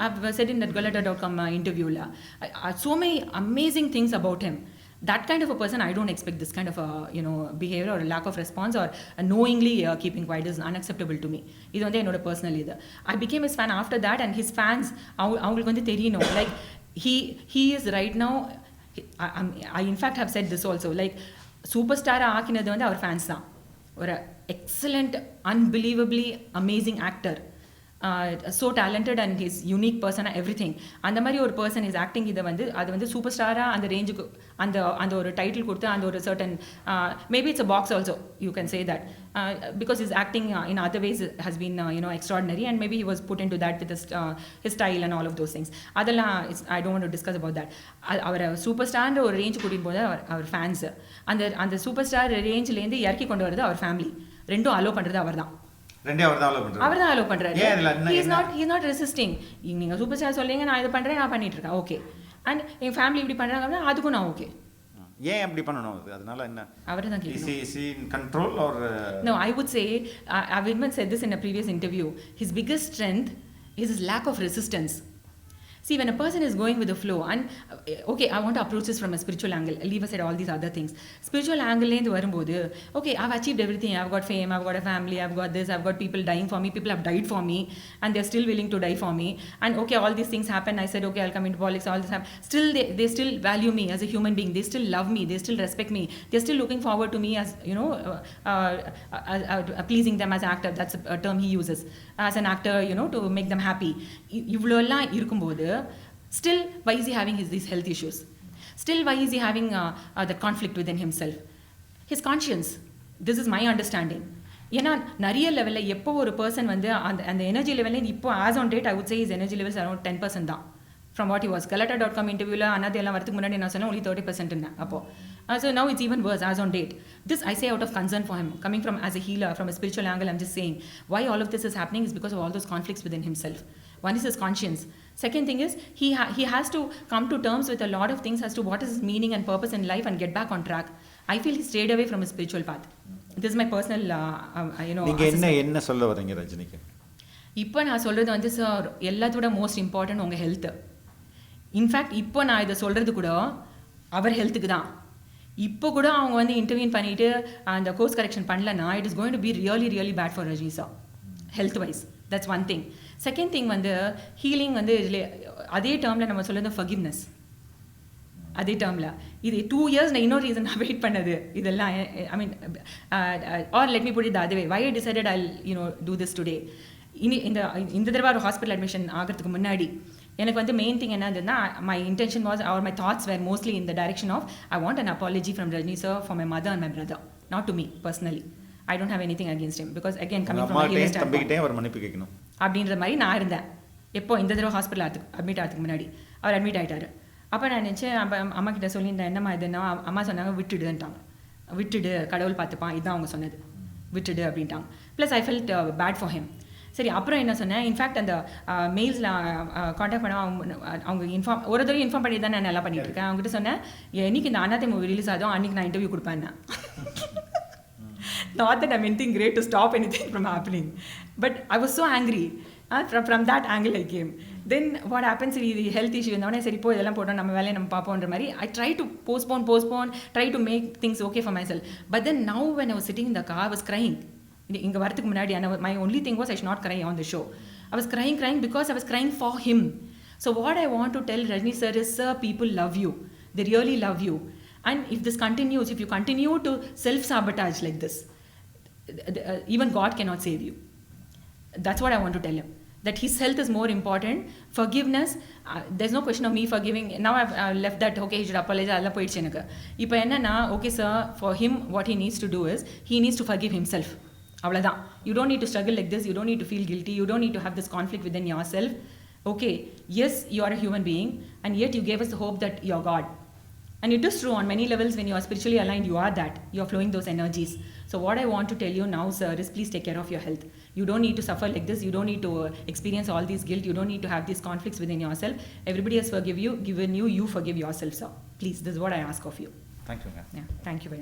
[SPEAKER 1] I've said in that galata.com interview, so many amazing things about him. That kind of a person, I don't expect this kind of behavior or lack of response or knowingly keeping quiet is unacceptable to me. This is my personal leader. I became his fan after that, and his fans, avungalukku vandu theriyano, like he is right now. I in fact have said this also, like superstar aakinadu vandu our fans da. Or excellent, unbelievably amazing actor. So talented and he's unique person, everything. அந்த மாதிரி ஒரு person is acting. அது வந்து super ஸ்டாராக அந்த ரேஞ்சுக்கு அந்த ஒரு டைட்டில் கொடுத்து அந்த ஒரு certain maybe it's a box also, you can say that, because is acting in other ways has been extraordinary, and maybe he was put in to that with his style and all of those things. அதெல்லாம் I don't want to discuss about that. அவரை super ஸ்டார்ன்ற ஒரு range கூட்டிகிட்டு போது அவர் fans அந்த super star ரேஞ்சிலேருந்து இறக்கி கொண்டு வரது அவர் ஃபேமிலி, ரெண்டும் அலோ பண்ணுறது அவர் தான். அவர் தான் அலோ பண்றாரு. He is not resisting. நீங்க சூப்பர் ஸ்டார் சொல்றீங்க, நான் இதை பண்றேன், நான் பண்ணிட்டு இருக்கேன், ஓகே. அண்ட் என் ஃபேமிலி இப்படி பண்றாங்க அப்படின்னா அதுக்கும் நான் ஓகே.
[SPEAKER 2] ஏன் அப்படி பண்ணணும்? அதனால என்ன?
[SPEAKER 1] அவர் தான் கேட்கணும்.
[SPEAKER 2] Is he in control or
[SPEAKER 1] No, I would say I've even said this in a previous interview. His biggest strength is his lack of resistance. See, when a person is going with the flow, and okay, I want to approach this from a spiritual angle, leave aside all these other things. Spiritual angle lend varumbodhu, okay, I've achieved everything, I've got fame, I've got a family, I've got this, I've got people dying for me, people have died for me, and they're still willing to die for me, and okay, all these things happen, I said okay, I'll come into politics, all this happen, still they still value me as a human being, they still love me, they still respect me, they're still looking forward to me as pleasing them as an actor. That's a term he uses, as an actor, to make them happy. Ivlo ella irukumbodhu, still why is he having these health issues? Still why is he having the conflict within himself? His conscience. This is my understanding. ஏன்னா நிறைய லெவலில் எப்போ ஒரு person வந்து அந்த energy லெவலில் இப்போ as on date I would say is energy levels around 10% தான் from what he was. galata.com இன்டர்வியூவில் அனாதை எல்லாம் வரதுக்கு முன்னாடி நான் சொன்னேன் only 30% இருந்தேன் அப்போது. So now it's even worse as on date. This I say out of concern for him, coming from as a healer, from a spiritual angle. I'm just saying why all of this is happening is because of all those conflicts within himself. One is his conscience. Second thing is he has to come to terms with a lot of things as to what is his meaning and purpose in life and get back on track. I feel he strayed away from his spiritual path. This my personal
[SPEAKER 2] நீங்கள் என்ன சொல்ல வரீங்க ரஜினிக்கு?
[SPEAKER 1] இப்போ நான் சொல்கிறது வந்து sir, எல்லாத்தோட மோஸ்ட் இம்பார்ட்டன்ட் உங்கள் ஹெல்த்து. இன்ஃபேக்ட் இப்போ நான் இதை சொல்கிறது கூட அவர் ஹெல்த்துக்கு தான். இப்போ கூட அவங்க வந்து இன்டர்வியூன் பண்ணிவிட்டு அந்த கோர்ஸ் கரெக்ஷன் பண்ணலன்னா it is going to be really bad for Rajini sir health wise. That's one thing. Second thing வந்து ஹீலிங் வந்து இதில் அதே டேர்மில் நம்ம சொல்லுறது ஃபர்கிவ்னஸ். அதே டேர்மில் இது 2 years நான் இன்னொரு ரீசன் நான் வெயிட் பண்ணது இதெல்லாம். I mean or let me put it the other way, why I decided I do this today. இந்த தடவை ஒரு ஹாஸ்பிட்டல் அட்மிஷன் ஆகிறதுக்கு முன்னாடி எனக்கு வந்து மெயின் திங் என்ன இருந்ததுன்னா, my intention was or my thoughts were mostly in the direction of I want an apology from Rajini sir for my mother and my brother, not to me personally. I don't have anything against him because again coming from
[SPEAKER 2] our மன்னிப்பு கேட்கணும்
[SPEAKER 1] அப்படின்ற மாதிரி நான் இருந்தேன். எப்போ இந்த தடவை hospital admit ஆகிறதுக்கு முன்னாடி அவர் அட்மிட் ஆகிட்டார். அப்போ நான் நினச்சேன், அப்போ அம்மா கிட்ட சொல்லியிருந்தேன் என்னம்மா இதுன்னா, அம்மா சொன்னாங்க விட்டுடுன்ட்டாங்க. விட்டுடு, கடவுள் பார்த்துப்பான், இதுதான் அவங்க சொன்னது, விட்டுடு அப்படின்ட்டாங்க. Plus I felt bad for him. சரி, அப்புறம் என்ன சொன்னேன், இன்ஃபேக்ட் அந்த மெயில்ஸில் காண்டாக்ட் பண்ண அவங்க ஒரு தடவை இன்ஃபார்ம் பண்ணி தான் நான் நல்லா பண்ணிட்டு இருக்கேன். அவங்ககிட்ட சொன்னேன், என்னைக்கு இந்த அண்ணாத்தை மூவி ரிலீஸ் ஆகும் அன்றைக்கி நான் இன்டர்வியூ கொடுப்பேன். Not that I'm anything great to stop anything from happening, but I was so angry. From that angle I came. Then what happens, the health issue indavane seri po idella potom நம்ம வேலையை நம்ம பாப்போம்ன்ற மாதிரி I try to postpone, try to make things okay for myself. But then now when I was sitting in the car, I was crying. இங்க வரதுக்கு முன்னாடி my only thing was I should not cry on the show. I was crying because I was crying for him. So what I want to tell Rajini sir is, sir, people love you. They really love you. And if this continues, if you continue to self-sabotage like this, even God cannot save you. That's what I want to tell him. That his health is more important. Forgiveness, there's no question of me forgiving. Now I've left that, okay, he should apologize, alla poiduchu enakku. Ipo enna na, okay sir, for him what he needs to do is he needs to forgive himself. Avladha. You don't need to struggle like this, you don't need to feel guilty, you don't need to have this conflict within yourself. Okay, yes, you are a human being, and yet you gave us the hope that you're God. And it is true, on many levels when you are spiritually aligned, you are that. You are flowing those energies. So what I want to tell you now, sir, is please take care of your health. You don't need to suffer like this. You don't need to experience all these guilt. You don't need to have these conflicts within yourself. Everybody has given you, you forgive yourself, sir. Please, this is what I ask of you.
[SPEAKER 2] Thank you, ma'am.
[SPEAKER 1] Yeah, thank you very much.